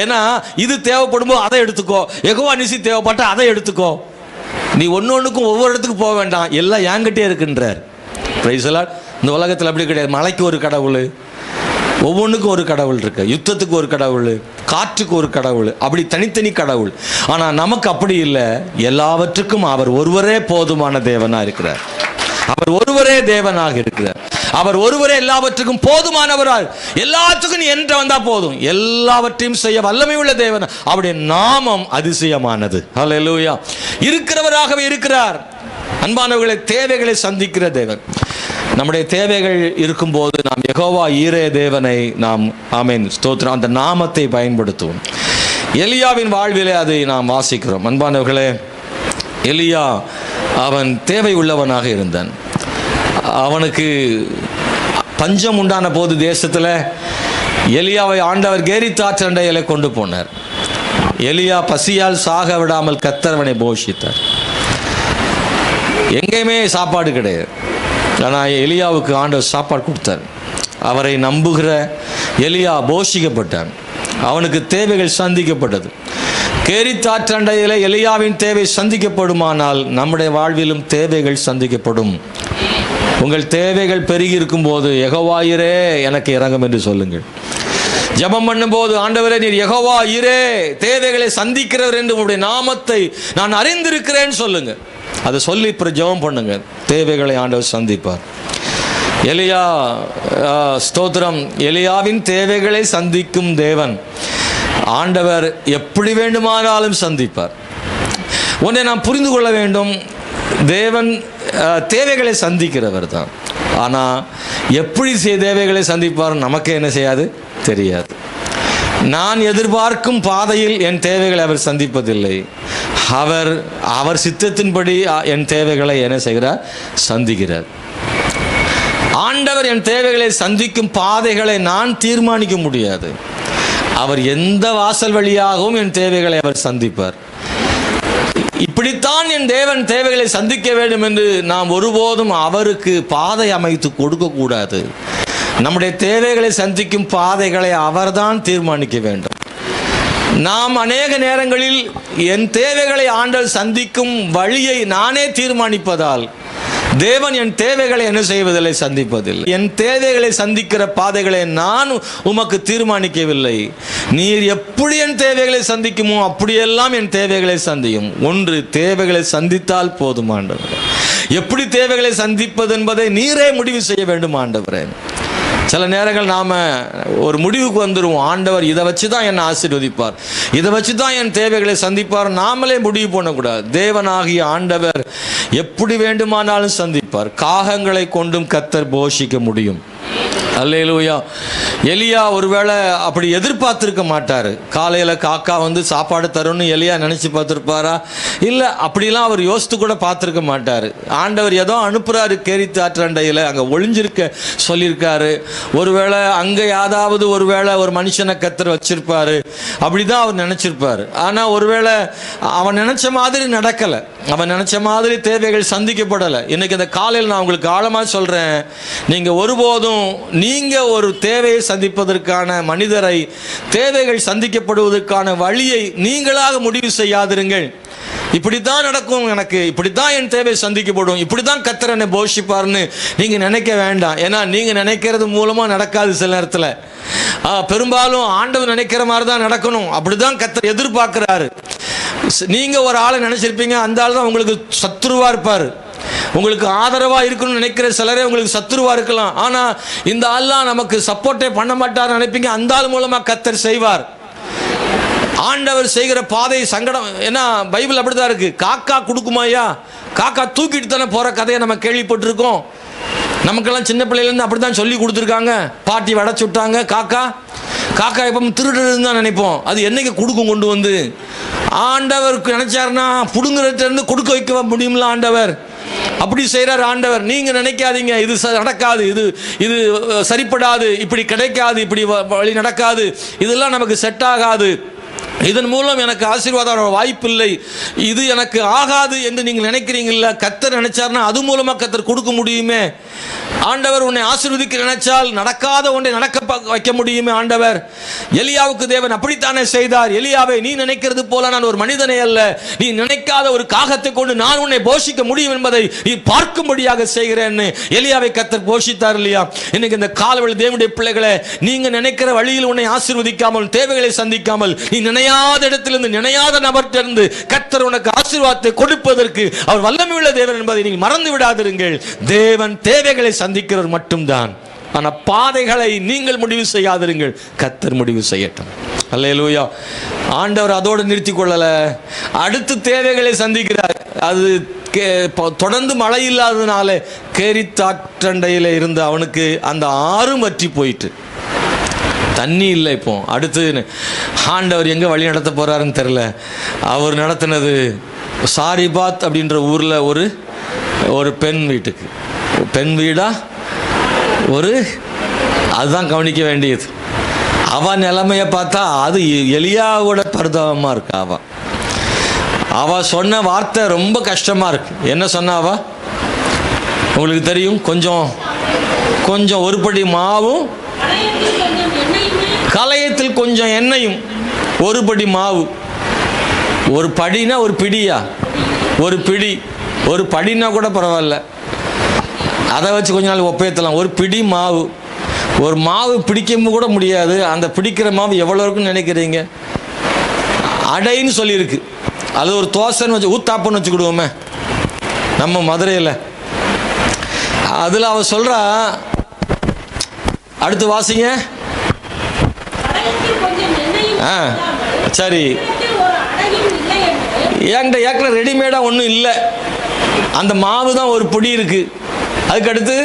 A: ஏன்னா இது தேவைப்படும்போது அதை எடுத்துக்கோ, யெகோவா நிசி தேவைப்பட்ட அதை எடுத்துக்கோ. நீ ஒன்னொன்னுக்கும் ஒவ்வொரு இடத்துக்கு போக வேண்டாம், எல்லாம் என்கிட்டே இருக்குன்றார். Praise the Lord. இந்த உலகத்தில் அப்படி கிடையாது. மலைக்கு ஒரு கடவுள், ஒவ்வொன்றுக்கும் ஒரு கடவுள் இருக்கு. யுத்தத்துக்கு ஒரு கடவுள், காற்றுக்கு ஒரு கடவுள், அப்படி தனித்தனி கடவுள். ஆனால் நமக்கு அப்படி இல்லை. எல்லாவற்றுக்கும் அவர் ஒருவரே போதுமான தேவனாக இருக்கிறார். அவர் ஒருவரே தேவனாக இருக்கிறார். அவர் ஒருவரே எல்லாவற்றுக்கும் போதுமானவரால். எல்லாத்துக்கும் நீ என்ற வந்தா போதும், எல்லாவற்றையும் செய்ய வல்லமை உள்ள தேவன். அவருடைய நாமம் அதிசயமானது. ஹல்லேலூயா. இருக்கிறவராகவே இருக்கிறார். அன்பானவர்களை, தேவைகளை சந்திக்கிற தேவன். நம்முடைய தேவைகள் இருக்கும்போது நாம் யெகோவா ஈரே தேவனை நாம் ஆமென் ஸ்தோத்திரம் அந்த நாமத்தை பயன்படுத்துவோம். எலியாவின் வாழ்விலே அதை நாம் வாசிக்கிறோம். அன்பானவர்களே, எலியா அவன் தேவை உள்ளவனாக இருந்தான். அவனுக்கு பஞ்சம் உண்டான போது தேசத்தில் எலியாவை ஆண்டவர் கேரித்தாற்றண்டையில கொண்டு போனார். எலியா பசியால் சாக விடாமல் கர்த்தர் அவனை போஷித்தார். எங்கேயுமே சாப்பாடு கிடையாது. ஆனால் எலியாவுக்கு ஆண்டவர் சாப்பாடு கொடுத்தார். அவரை நம்புகிற எலியா போஷிக்கப்பட்டான். அவனுக்கு தேவைகள் சந்திக்கப்பட்டது. கேரித்தாற்றண்டையில எலியாவின் தேவை சந்திக்கப்படுமானால் நம்முடைய வாழ்விலும் தேவைகள் சந்திக்கப்படும். உங்கள் தேவைகள் பெருகி இருக்கும் போது யெகோவாயிரே எனக்கு இரங்கும் என்று சொல்லுங்கள். ஜெபம் பண்ணும்போது ஆண்டவரே நீர் யெகோவா ஈரே, தேவைகளை சந்திக்கிறவர் என்று உங்களுடைய நாமத்தை நான் அறிந்திருக்கிறேன்னு சொல்லுங்க. அதை சொல்லி இப்போ ஜெபம் பண்ணுங்க. தேவைகளை ஆண்டவர் சந்திப்பார். எலியா, ஸ்தோத்திரம், எலியாவின் தேவைகளை சந்திக்கும் தேவன் ஆண்டவர் எப்படி வேண்டுமானாலும் சந்திப்பார். ஒன்றை நாம் புரிந்து கொள்ள வேண்டும், தேவன் தேவைகளை சந்திக்கிறவர் தான். ஆனால் எப்படி தேவைகளை சந்திப்பார் நமக்கு என்ன செய்யாது, தெரியாது. நான் எதிர்பார்க்கும் பாதையில் என் தேவைகளை அவர் சந்திப்பதில்லை. அவர் சித்தத்தின்படி என் தேவைகளை என்ன செய்கிறார், சந்திக்கிறார். ஆண்டவர் என் தேவைகளை சந்திக்கும் பாதைகளை நான் தீர்மானிக்க முடியாது. அவர் எந்த வாசல் வழியாகவும் என் தேவைகளை அவர் சந்திப்பார். இப்படித்தான் என் தேவன் தேவைகளை சந்திக்க வேண்டும் என்று நாம் ஒருபோதும் அவருக்கு பாதை அமைத்து கொடுக்கக்கூடாது. நம்முடைய தேவைகளை சந்திக்கும் பாதைகளை அவர்தான் தீர்மானிக்க வேண்டும். நாம் அநேக நேரங்களில் என் தேவைகளை ஆண்டவர் சந்திக்கும் வழியை நானே தீர்மானிப்பதால் தேவன் என் தேவைகளை என்ன செய்வதில்லை, சந்திப்பதில்லை. என் தேவைகளை சந்திக்கிற பாதைகளை நான் உமக்கு தீர்மானிக்கவில்லை. நீர் எப்படி என் தேவைகளை சந்திக்குமோ அப்படியெல்லாம் என் தேவைகளை சந்தியும். ஒன்று, தேவைகளை சந்தித்தால் போதும் ஆண்டவரே. எப்படி தேவைகளை சந்திப்பது என்பதை நீரே முடிவு செய்ய வேண்டும் ஆண்டவரே. சில நேரங்கள் நாம் ஒரு முடிவுக்கு வந்துடுவோம், ஆண்டவர் இதை வச்சு தான் என்னை ஆசீர்வதிப்பார், இதை வச்சு தான் என் தேவைகளை சந்திப்பார். நாமளே முடிவு பண்ணக்கூடாது. தேவனாகிய ஆண்டவர் எப்படி வேண்டுமானாலும் சந்திப்பார். காகங்களை கொண்டும் கர்த்தர் போஷிக்க முடியும். அல்லேலூயா. எலியா ஒருவேளை அப்படி எதிர்பார்த்திருக்க மாட்டார். காலையில் காக்கா வந்து சாப்பாடு தரும்னு எலியா நினச்சி பார்த்துருப்பாரா? இல்லை, அப்படிலாம் அவர் யோசித்து கூட பார்த்துருக்க மாட்டார். ஆண்டவர் ஏதோ அனுப்புகிறாரு கேரித்து ஆற்றண்டையில், அங்கே ஒளிஞ்சிருக்க சொல்லியிருக்காரு. ஒருவேளை அங்கே யாராவது ஒருவேளை ஒரு மனுஷனை கர்த்தர் வச்சிருப்பாரு, அப்படி தான் அவர் நினச்சிருப்பார். ஆனால் ஒருவேளை அவன் நினச்ச மாதிரி நடக்கலை, அவன் நினச்ச மாதிரி தேவைகள் சந்திக்கப்படலை. இன்றைக்கி இந்த காலையில் நான் உங்களுக்கு ஆழமாக சொல்கிறேன், நீங்கள் ஒருபோதும் நீங்கள் ஒரு தேவையை சந்திப்பதற்கான மனிதரை, தேவைகள் சந்திக்கப்படுவதற்கான வழியை நீங்களாக முடிவு செய்யாதிருங்கள். இப்படித்தான் நடக்கும், எனக்கு இப்படித்தான் என் தேவை சந்திக்கப்படும், இப்படித்தான் கர்த்தர் என்னை போஷிப்பார்னு நீங்கள் நினைக்க வேண்டாம். ஏன்னா நீங்கள் நினைக்கிறது மூலமாக நடக்காது. சில நேரத்தில் பெரும்பாலும் ஆண்டவர் நினைக்கிற மாதிரி தான் நடக்கணும். அப்படிதான் கர்த்தர் எதிர்பார்க்கிறாரு. நீங்கள் ஒரு ஆளை நினைச்சிருப்பீங்க, அந்த ஆள் தான் உங்களுக்கு சத்துருவாக இருப்பார். உங்களுக்கு ஆதரவாக இருக்கணும்னு நினைக்கிற சிலரே உங்களுக்கு சத்துருவாக இருக்கலாம். ஆனால் இந்த ஆள்லாம் நமக்கு சப்போர்ட்டே பண்ண மாட்டார்னு நினைப்பீங்க, அந்த ஆள் மூலமாக கர்த்தர் செய்வார். ஆண்டவர் செய்கிற பாதை சங்கடம். ஏன்னா பைபிள் அப்படிதான் இருக்கு. காக்கா கொடுக்குமாயா? காக்கா தூக்கிட்டு தானே போகிற கதையை நம்ம கேள்விப்பட்டிருக்கோம். நமக்கெல்லாம் சின்ன பிள்ளையிலேருந்து அப்படி தான் சொல்லி கொடுத்துருக்காங்க. பாட்டி வடைச்சு விட்டாங்க. காக்கா காக்கா எப்போ திருடுறதுன்னு தான் நினைப்போம். அது என்னைக்கு கொடுக்கும் கொண்டு வந்து? ஆண்டவருக்கு நினைச்சாருன்னா புடுங்குறதுலேருந்து கொடுக்க வைக்க முடியும்ல ஆண்டவர். அப்படி செய்கிறார் ஆண்டவர். நீங்கள் நினைக்காதீங்க இது நடக்காது, இது சரிப்படாது, இப்படி கிடைக்காது, இப்படி வழி நடக்காது, இதெல்லாம் நமக்கு செட் ஆகாது, இதன் மூலம் எனக்கு ஆசீர்வாதம் வாய்ப்பில்லை, இது எனக்கு ஆகாது என்று நீங்கள் நினைக்கிறீங்களா? கர்த்தர் நினைச்சார்னா அது மூலமாக கர்த்தர் கொடுக்க முடியுமே. ஆண்டவர் உன்னை ஆசீர்வதிக்க நினைச்சால் நடக்காத ஒன்றை நடக்க வைக்க முடியுமே ஆண்டவர். எலியாவுக்கு தேவன் அப்படித்தானே செய்தார். எலியாவை, நீ நினைக்கிறது போல நான் ஒரு மனிதனே அல்ல, நீ நினைக்காத ஒரு காகத்தை கொண்டு நான் உன்னை போஷிக்க முடியும் என்பதை நீ பார்க்கும்படியாக செய்கிறேன்னு எலியாவை கர்த்தர் போஷித்தார் இல்லையா? இன்னைக்கு இந்த காலவெளி தேவனுடைய பிள்ளைகளை, நீங்க நினைக்கிற வழியில் உன்னை ஆசீர்வதிக்காமல், தேவைகளை சந்திக்காமல், நீ நினையாத இடத்திலிருந்து, நினையாத நபர்த்திலிருந்து கர்த்தர் உனக்கு ஆசீர்வாதத்தை கொடுப்பதற்கு அவர் வல்லமையுள்ள தேவன் என்பதை நீங்கள் மறந்து விடாதிருங்கள். தேவன் தேவைகளை சந்திக்கிறவர் மட்டும்தான். ஆனால் பாதைகளை நீங்கள் முடிவு செய்யாதிருங்கள், கர்த்தர் முடிவு செய்யட்டும். அல்லேலூயா. ஆண்டவர் அதோடு நிறுத்தி கொள்ளல, அடுத்து தேவைகளை சந்திக்கிறார். அது தொடர்ந்து மழை இல்லாததுனால கேரித்தாற்றண்டையில் இருந்த அவனுக்கு அந்த ஆறும் வற்றி போயிட்டு தண்ணி இல்லை. இப்போ அடுத்து ஆண்டவர் எங்கே வழி நடத்த போகிறாருன்னு தெரில. அவர் நடத்தினது சாரிபாத் அப்படின்ற ஊரில் ஒரு பெண் வீட்டுக்கு, பெண் வீடா அதுதான் கவனிக்க வேண்டியது. அவன் நிலைமையை பார்த்தா அது எலியாவோட பரிதாபமாக இருக்கு. அவ சொன்ன வார்த்தை ரொம்ப கஷ்டமாக இருக்கு. என்ன சொன்னாவா உங்களுக்கு தெரியும்? கொஞ்சம் ஒரு படி மாவும், கலையத்தில் கொஞ்சம் எண்ணெயும், ஒரு படி மாவு. ஒரு படினா ஒரு பிடியா? ஒரு பிடி. ஒரு படினா கூட பரவாயில்ல. அதை வச்சு கொஞ்ச நாள் ஒப்பேற்றலாம். ஒரு பிடி மாவு, ஒரு மாவு பிடிக்க கூட முடியாது. அந்த பிடிக்கிற மாவு எவ்வளோ இருக்குன்னு நினைக்கிறீங்க? அடைன்னு சொல்லியிருக்கு. அது ஒரு தோசைன்னு வச்சு ஊத்தாப்புன்னு வச்சுக்கிடுவோமே நம்ம மதுரையில். அதில் அவ சொல்கிறா, அடுத்து வாசிங்க. சரி, என்கிட்ட ஏற்கனவே ரெடிமேடாக ஒன்றும் இல்லை, அந்த மாவு தான் ஒரு பொடி இருக்குது. அதுக்கடுத்து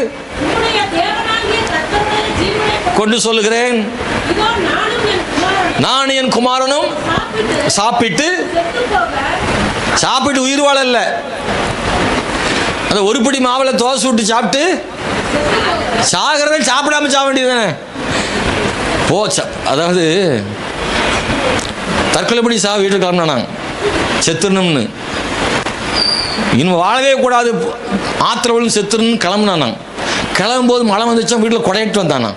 A: கொண்டு சொல்லுகிறேன், நான் என் குமாரனும் சாப்பிட்டு உயிர் வாழ இல்லை. அந்த ஒரு பிடி மாவில் தோசை விட்டு சாப்பிட்டு சாகிறத சாப்பிடாம சாக வேண்டியதுதானே. போச்சா, அதாவது தற்கொலைப்படி சாக வீட்டுக்கு கிளம்பினான், செத்துணும்னு. இன்னும் வாழவே கூடாது, ஆத்திரவளும் செத்துணும்னு கிளம்புனான். கிளம்பும்போது மழை வந்துச்சா, வீட்டில் கொடையிட்டு வந்தானா.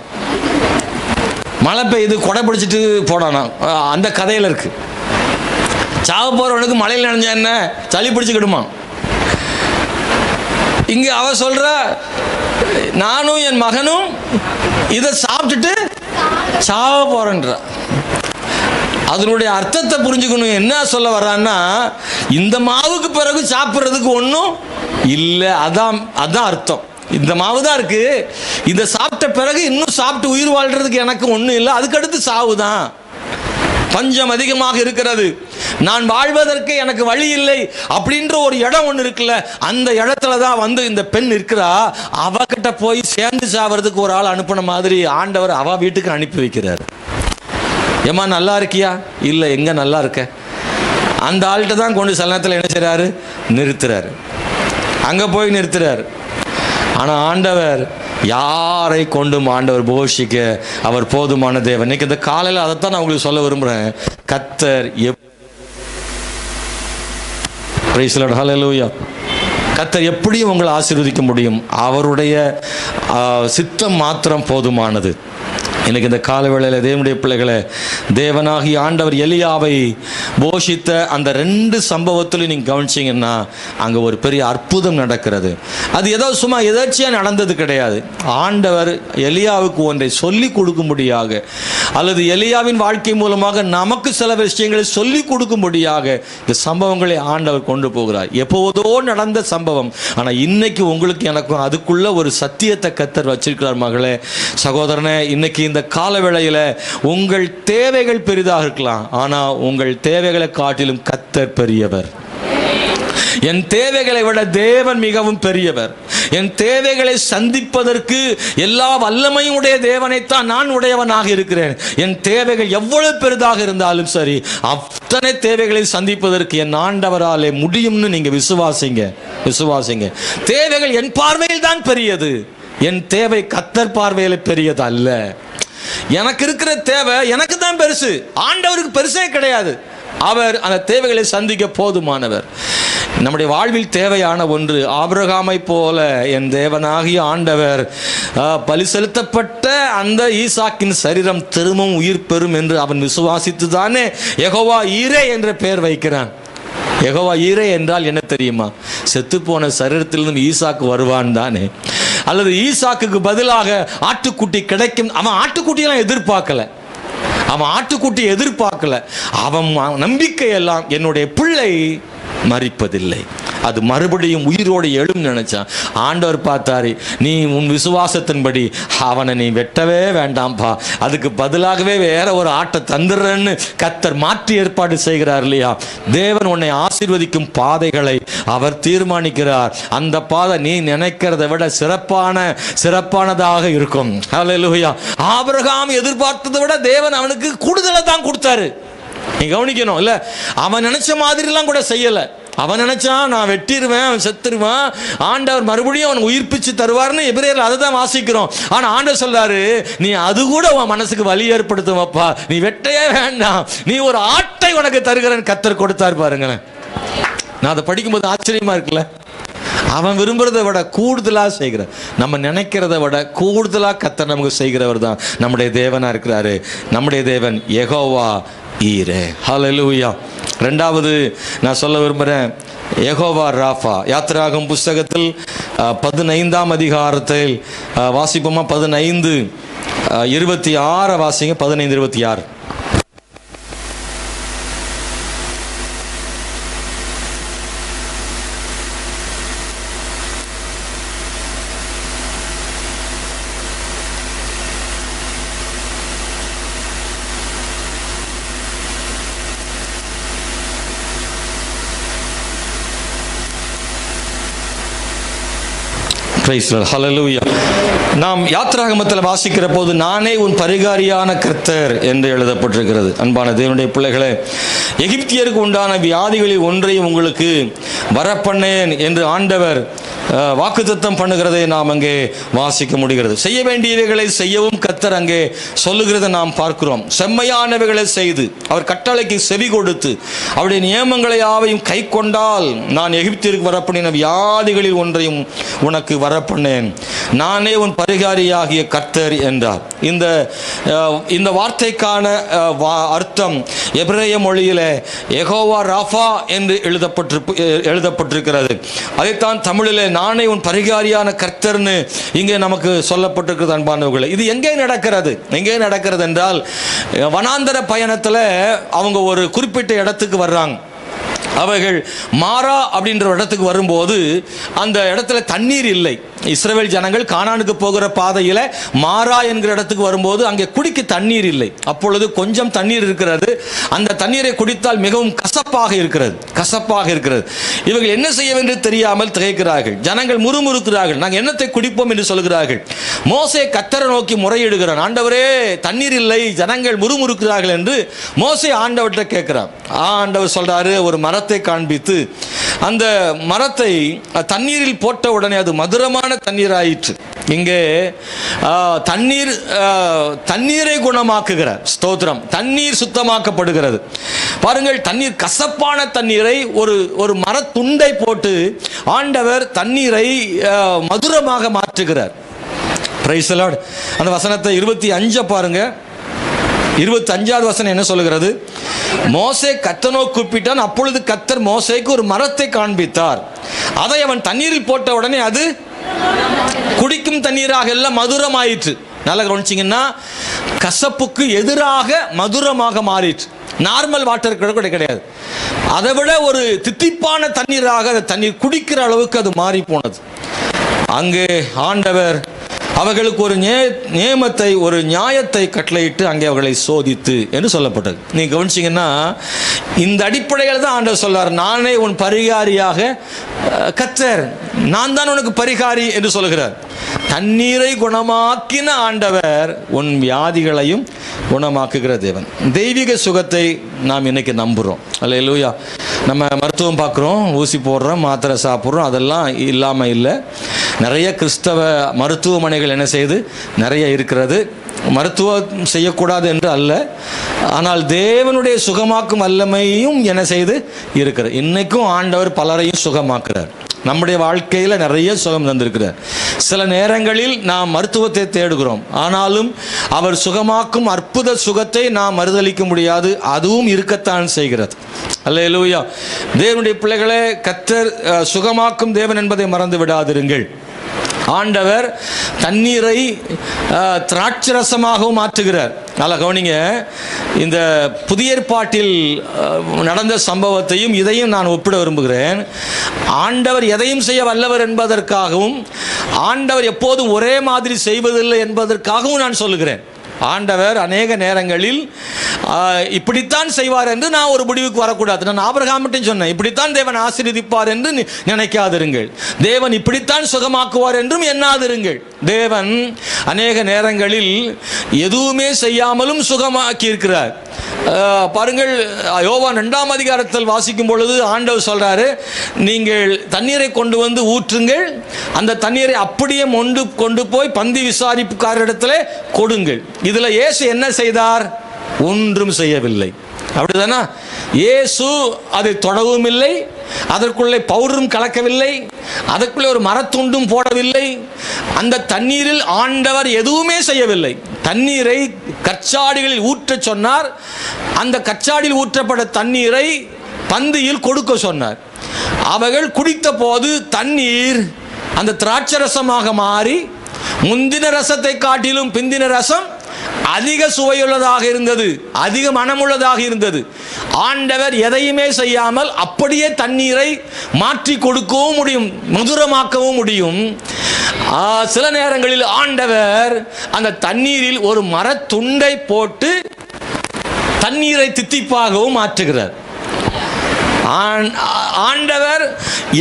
A: மழை பெய்யுது, கொடை பிடிச்சிட்டு போனானா. அந்த கதையில் இருக்கு. சாக போகிறவனுக்கு மழையில் நனைஞ்சா என்ன, சளி பிடிச்சிக்கிடுமா. இங்கே அவ சொல்ற, நானும் என் மகனும் இதை சாப்பிட்டுட்டு சாக போறேன்ற. அதனுடைய அர்த்தத்தை புரிஞ்சுக்கணும். என்ன சொல்ல வர்றான்னா, இந்த மாவுக்கு பிறகு சாப்பிட்றதுக்கு ஒன்றும் இல்லை, அதான் அர்த்தம். இந்த மாவு தான் இருக்கு, இதை சாப்பிட்ட பிறகு இன்னும் சாப்பிட்டு உயிர் வாழ்றதுக்கு எனக்கு ஒன்றும் இல்லை, அதுக்கடுத்து சாவு தான். பஞ்சம் அதிகமாக இருக்கிறது, நான் வாழ்வதற்கு எனக்கு வழி இல்லை அப்படின்ற ஒரு இடம் ஒன்று இருக்குல்ல, அந்த இடத்துல தான் வந்து இந்த பெண் இருக்கிறா. அவகிட்ட போய் சேர்ந்து சாவறதுக்கு ஒரு ஆள் அனுப்பின மாதிரி ஆண்டவர் அவ வீட்டுக்கு அனுப்பி வைக்கிறார். ஏமா நல்லா இருக்கியா? இல்லை. எங்க நல்லா இருக்க? அந்த ஆள்கிட்ட தான் கொண்டு சில நேரத்தில் என்ன செய்றாரு, நிறுத்துறாரு. அங்கே போய் நிறுத்துறாரு. ஆனால் ஆண்டவர் யாரை கொண்டும் ஆண்டவர் போஷிக்க அவர் போதுமான தேவன். இன்னைக்கு இந்த காலையில் அதைத்தான் நான் உங்களுக்கு சொல்ல விரும்புகிறேன். கர்த்தர் கர்த்தர் எப்படியும் உங்களை ஆசீர்வதிக்க முடியும். அவருடைய சித்தம் மாத்திரம் போதுமானது. இன்னைக்கு இந்த கால வேளையில் தேவனுடைய பிள்ளைகளை, தேவனாகி ஆண்டவர் எலியாவை போஷித்த அந்த 2 சம்பவத்திலும் நீங்கள் கவனிச்சிங்கன்னா அங்கே ஒரு பெரிய அற்புதம் நடக்கிறது. அது ஏதோ சும்மா எதாச்சியாக நடந்தது கிடையாது. ஆண்டவர் எலியாவுக்கு ஒன்றை சொல்லி கொடுக்கும்படியாக, அல்லது எலியாவின் வாழ்க்கை மூலமாக நமக்கு சில விஷயங்களை சொல்லி கொடுக்கும்படியாக இந்த சம்பவங்களை ஆண்டவர் கொண்டு போகிறார். எப்போதோ நடந்த சம்பவம், ஆனால் இன்னைக்கு உங்களுக்கு எனக்கும் அதுக்குள்ள ஒரு சத்தியத்தை கர்த்தர் வச்சிருக்கிறார். மகளே, சகோதரனே, இன்னைக்கு இந்த கால வேளையில உங்கள் தேவைகள் பெரிதாக இருக்கலாம், ஆனால் உங்கள் தேவைகளை காட்டிலும் கர்த்தர் பெரியவர். என் தேவைகளை விட தேவன் மிகவும் பெரியவர். என் தேவைகளை சந்திப்பதற்கு எல்லா வல்லமையும் உடைய தேவனைத்தான் நான் உடையவனாக இருக்கிறேன். என் தேவைகள் எவ்வளவு பெரிதாக இருந்தாலும் சரி, அத்தனை தேவைகளை சந்திப்பதற்கு என் ஆண்டவராலே முடியும்னு நீங்க விசுவாசிங்க. தேவைகள் என் பார்வையில் தான் பெரியது, என் தேவை கர்த்தர் பார்வையில் பெரியது அல்ல. எனக்கு இருக்கிற தேவை எனக்கு தான் பெருசு, ஆண்டவருக்கு பெருசே கிடையாது. அவர் அந்த தேவைகளை சந்திக்க போதுமானவர். நம்முடைய வாழ்வில் தேவையான ஒன்று, ஆபிரகாமை போல என் தேவனாகிய ஆண்டவர் பலி செலுத்தப்பட்ட அந்த ஈசாக்கின் சரீரம் திரும்பவும் உயிர் பெறும் என்று அவன் விசுவாசித்து தானே யெகோவா ஈரே என்ற பெயர் வைக்கிறான். யெகோவா ஈரே என்றால் என்ன தெரியுமா? செத்துப்போன சரீரத்திலிருந்து ஈசாக்கு வருவான் தானே. அல்லது ஈசாக்குக்கு பதிலாக ஆட்டுக்குட்டி கிடைக்கும். அவன் ஆட்டுக்குட்டியெல்லாம் எதிர்பார்க்கல, அவன் நம்பிக்கையெல்லாம் என்னுடைய பிள்ளை மரிப்பதில்லை, அது மறுபடியும் உயிரோடு எழும் நினைச்சான். ஆண்டவர் பார்த்தாரு, நீ உன் விசுவாசத்தின்படி அவனை நீ வெட்டவே வேண்டாம்பா, அதுக்கு பதிலாகவே வேற ஒரு ஆட்டை தந்துடுறேன்னு கர்த்தர் மாற்றி ஏற்பாடு செய்கிறார் இல்லையா? தேவன் உன்னை ஆசீர்வதிக்கும் பாதைகளை அவர் தீர்மானிக்கிறார். அந்த பாதை நீ நினைக்கிறதை விட சிறப்பானதாக இருக்கும். ஹல்லேலூயா. ஆபிரகாம் எதிர்பார்த்ததை விட தேவன் அவனுக்கு கூடுதலை தான் கொடுத்தாரு. நீ கவனிக்கணும் இல்ல, அவன் நினைச்ச மாதிரிலாம் கூட செய்யல. அவன் நினைச்சான், நான் வெட்டிடுவேன், அவன் செத்துருவான், ஆண்டவர் மறுபடியும் அவன் உயிர்ப்பிச்சு தருவார்னு எபிரேயர்ல அதை தான் வாசிக்கிறோம். ஆனா ஆண்டவர் சொல்றாரு, நீ அது கூட உன் மனசுக்கு வலி ஏற்படுத்துவப்பா, நீ வெட்டையே வேண்டாம், நீ ஒரு ஆட்டை உனக்கு தருகிறேன்னு கர்த்தர் கொடுத்தார் பாருங்களேன். நான் அதை படிக்கும்போது ஆச்சரியமா இருக்குல்ல. அவன் விரும்புறதை விட கூடுதலா செய்கிற, நம்ம நினைக்கிறத விட கூடுதலா கர்த்தர் நமக்கு செய்கிறவர் தான் நம்முடைய தேவனா இருக்கிறாரு. நம்முடைய தேவன் யெகோவா ஈரே. ஹல்லேலூயா. ரெண்டாவது நான் சொல்ல விரும்புகிறேன், யெகோவா ராஃபா. யாத்திராகமம் புஸ்தகத்தில் 15ஆம் அதிகாரத்தில் வாசிப்போமா? 15:26 வாசிங்க. 15:26. ஹல்லேலூயா. நாம் யாத்திராகமத்தில் வாசிக்கிற போது நானே உன் பரிகாரியான கர்த்தர் என்று எழுதப்பட்டிருக்கிறது. அன்பான தேவனுடைய பிள்ளைகளே, எகிப்தியருக்கு உண்டான வியாதிகளில் ஒன்றையும் உங்களுக்கு வரப்பண்ணேன் என்று ஆண்டவர் வாக்குத்தத்தம் பண்ணுகிறதை நாம் அங்கே வாசிக்க முடிகிறது. செய்ய வேண்டியவைகளை செய்யவும் கர்த்தர் அங்கே சொல்லுகிறதை நாம் பார்க்கிறோம். செம்மையானவைகளை செய்து அவர் கட்டளைக்கு செவி கொடுத்து அவருடைய நியமங்களை யாவையும் கை கொண்டால் நான் எகிப்தியருக்கு வரப்பண்ணின வியாதிகளில் ஒன்றையும் உனக்கு வரப்பண்ணேன். நானே உன் பரிகாரியாகிய கர்த்தர் என்றார். இந்த வார்த்தைக்கான அர்த்தம் எபிரேய மொழியிலே யெகோவா ராஃபா என்று எழுதப்பட்டிருக்கிறது. அதைத்தான் தமிழிலே நானே உன் பரிகாரியான கர்த்தர்னு இங்கே நமக்கு சொல்லப்பட்டிருக்கிறது. அன்பானவர்களே, இது எங்கே நடக்கிறது என்றால், வனாந்தர பயணத்தில் அவங்க ஒரு குறிப்பிட்ட இடத்துக்கு வர்றாங்க. அவர்கள் மாரா அப்படின்ற இடத்துக்கு வரும்போது அந்த இடத்துல தண்ணீர் இல்லை. இஸ்ரவேல் ஜனங்கள் கானானுக்கு போகிற பாதையில் மாரா என்கிற இடத்துக்கு வரும்போது அங்கே குடிக்க தண்ணீர் இல்லை. அப்பொழுது கொஞ்சம் தண்ணீர் இருக்கிறது. அந்த தண்ணீரை குடித்தால் மிகவும் கசப்பாக இருக்கிறது. இவர்கள் என்ன செய்ய என்று தெரியாமல் திகைக்கிறார்கள். ஜனங்கள் முறுமுறுக்கிறார்கள். நாங்கள் என்னத்தை குடிப்போம் என்று சொல்கிறார்கள். மோசே கர்த்தரை நோக்கி முறையிடுகிறான். ஆண்டவரே, தண்ணீர் இல்லை, ஜனங்கள் முறுமுறுக்கிறார்கள் என்று மோசே ஆண்டவர்கிட்ட கேட்கிறான். ஆண்டவர் சொல்றாரு, ஒரு மரத்தை காண்பித்து அந்த மரத்தை தண்ணீரில் போட்ட உடனே அது மதுரமான தண்ணீர் ஆயிற்று. இங்கே தண்ணீரை குணமாக்குகிறார். ஸ்தோத்திரம். தண்ணீர் சுத்தமாக்கப்படுகிறது. பாருங்கள், தண்ணீர் கசப்பான தண்ணீரை ஒரு மரத்துண்டை போட்டு ஆண்டவர் தண்ணீரை மதுரமாக மாற்றுகிறார். Praise the Lord. அந்த வசனத்தை 25 பாருங்க. 25வது வசனம் என்ன சொல்லுகிறது? மோசே கர்த்தரை நோக்கி கூப்பிட்டான். அப்பொழுது கர்த்தர் மோசேக்கு ஒரு மரத்தை காண்பித்தார். அதை அவன் தண்ணீரில் போட்ட உடனே அது குடிக்கும் தண்ணீராக எல்லாம் மதுரமாயிற்று. நல்லா கவனிச்சிங்கன்னா, கசப்புக்கு எதிராக மதுரமாக மாறிற்று. நார்மல் வாட்டர் கிடையாது. அதை விட ஒரு தித்திப்பான தண்ணீராக தண்ணீர் குடிக்கிற அளவுக்கு அது மாறி போனது. அங்கே ஆண்டவர் அவர்களுக்கு ஒரு நியமத்தை, ஒரு நியாயத்தை கட்டளையிட்டு அங்கே அவர்களை சோதித்து என்று சொல்லப்பட்டது. நீங்க கவனிச்சிங்கன்னா, இந்த அடிப்படையில் தான் ஆண்டவர் சொல்றார், நானே உன் பரிகாரியாக கர்த்தர், நான் தான் உனக்கு பரிகாரி என்று சொல்கிறார். தண்ணீரை குணமாக்கின ஆண்டவர் உன் வியாதிகளையும் குணமாக்குகிற தேவன். தெய்வீக சுகத்தை நாம் இன்னைக்கு நம்புகிறோம். அல்லேலூயா. நம்ம மருத்துவம் பார்க்குறோம், ஊசி போடுறோம், மாத்திரை சாப்பிட்றோம், அதெல்லாம் இல்லாமல் இல்லை. நிறைய கிறிஸ்தவ மருத்துவமனைகள் என்ன செய்யுது, நிறைய இருக்கிறது. மருத்துவம் செய்யக்கூடாது என்று அல்ல, ஆனால் தேவனுடைய சுகமாக்கும் வல்லமையும் என்ன செய்து இருக்கிறது. இன்னைக்கும் ஆண்டவர் பலரையும் சுகமாக்குறார். நம்முடைய வாழ்க்கையில் நிறைய சுகம் தந்திருக்கிறார். சில நேரங்களில் நாம் மருத்துவத்தை தேடுகிறோம், ஆனாலும் அவர் சுகமாக்கும் அற்புத சுகத்தை நாம் மறுதலிக்க முடியாது. அதுவும் இருக்கத்தான் செய்கிறது. அல்லேலூயா. தேவனுடைய பிள்ளைகளே, கர்த்தர் சுகமாக்கும் தேவன் என்பதை மறந்து விடாதிருங்கள். ஆண்டவர் தண்ணீரை திராட்சரசமாகவும் மாற்றுகிறார். நல்லா கவனிங்க. இந்த புதிய ஏற்பாட்டில் நடந்த சம்பவத்தையும் இதையும் நான் ஒப்பிட விரும்புகிறேன். ஆண்டவர் எதையும் செய்ய வல்லவர் என்பதற்காகவும், ஆண்டவர் எப்போதும் ஒரே மாதிரி செய்வதில்லை என்பதற்காகவும் நான் சொல்லுகிறேன். ஆண்டவர் அநேக நேரங்களில் இப்படித்தான் செய்வார் என்று நான் ஒரு முடிவுக்கு வரக்கூடாது. நான் ஆபிரகாமிட்டும் சொன்னேன், இப்படித்தான் தேவன் ஆசீர்வதிப்பார் என்று நினைக்காதிருங்கள். தேவன் இப்படித்தான் சுகமாக்குவார் என்றும் எண்ணாதிருங்கள். தேவன் அநேக நேரங்களில் எதுவுமே செய்யாமலும் சுகமாக்கி இருக்கிறார். பாருங்கள், யோவான் 2ஆம் அதிகாரத்தில் வாசிக்கும் பொழுது ஆண்டவர் சொல்றாரு, நீங்கள் தண்ணீரை கொண்டு வந்து ஊற்றுங்கள், அந்த தண்ணீரை அப்படியே கொண்டு போய் பந்தி விசாரிப்புக்காரிடத்தில் கொடுங்கள். இதுல இயேசு என்ன செய்தார்? ஒன்றும் செய்யவில்லை. அப்படிதானா? இயேசு அதை தொடவும் இல்லை, அதற்குள்ளே பவுடரும் கலக்கவில்லை, அதற்குள்ளே ஒரு மரத்துண்டும் போடவில்லை. அந்த தண்ணீரில் ஆண்டவர் எதுவுமே செய்யவில்லை. தண்ணீரை கற்சாடிகளில் ஊற்ற சொன்னார். அந்த கற்சாடியில் ஊற்றப்பட்ட தண்ணீரை பந்தியில் கொடுக்க சொன்னார். அவர்கள் குடித்த போது தண்ணீர் அந்த திராட்சரசமாக மாறி முந்தின ரசத்தை காட்டிலும் பிந்தின ரசம் அதிக சுவையுள்ளதாக இருந்தது, அதிக மனமுள்ளதாக இருந்தது. ஆண்டவர் எதையுமே செய்யாமல் அப்படியே தண்ணீரை மாற்றி கொடுக்கவும் முடியும், மதுரமாக்கவும் முடியும். சில நேரங்களில் ஆண்டவர் அந்த தண்ணீரில் ஒரு மரத்துண்டை போட்டு தண்ணீரை தித்திப்பாகவும் மாற்றுகிறார். ஆண்டவர்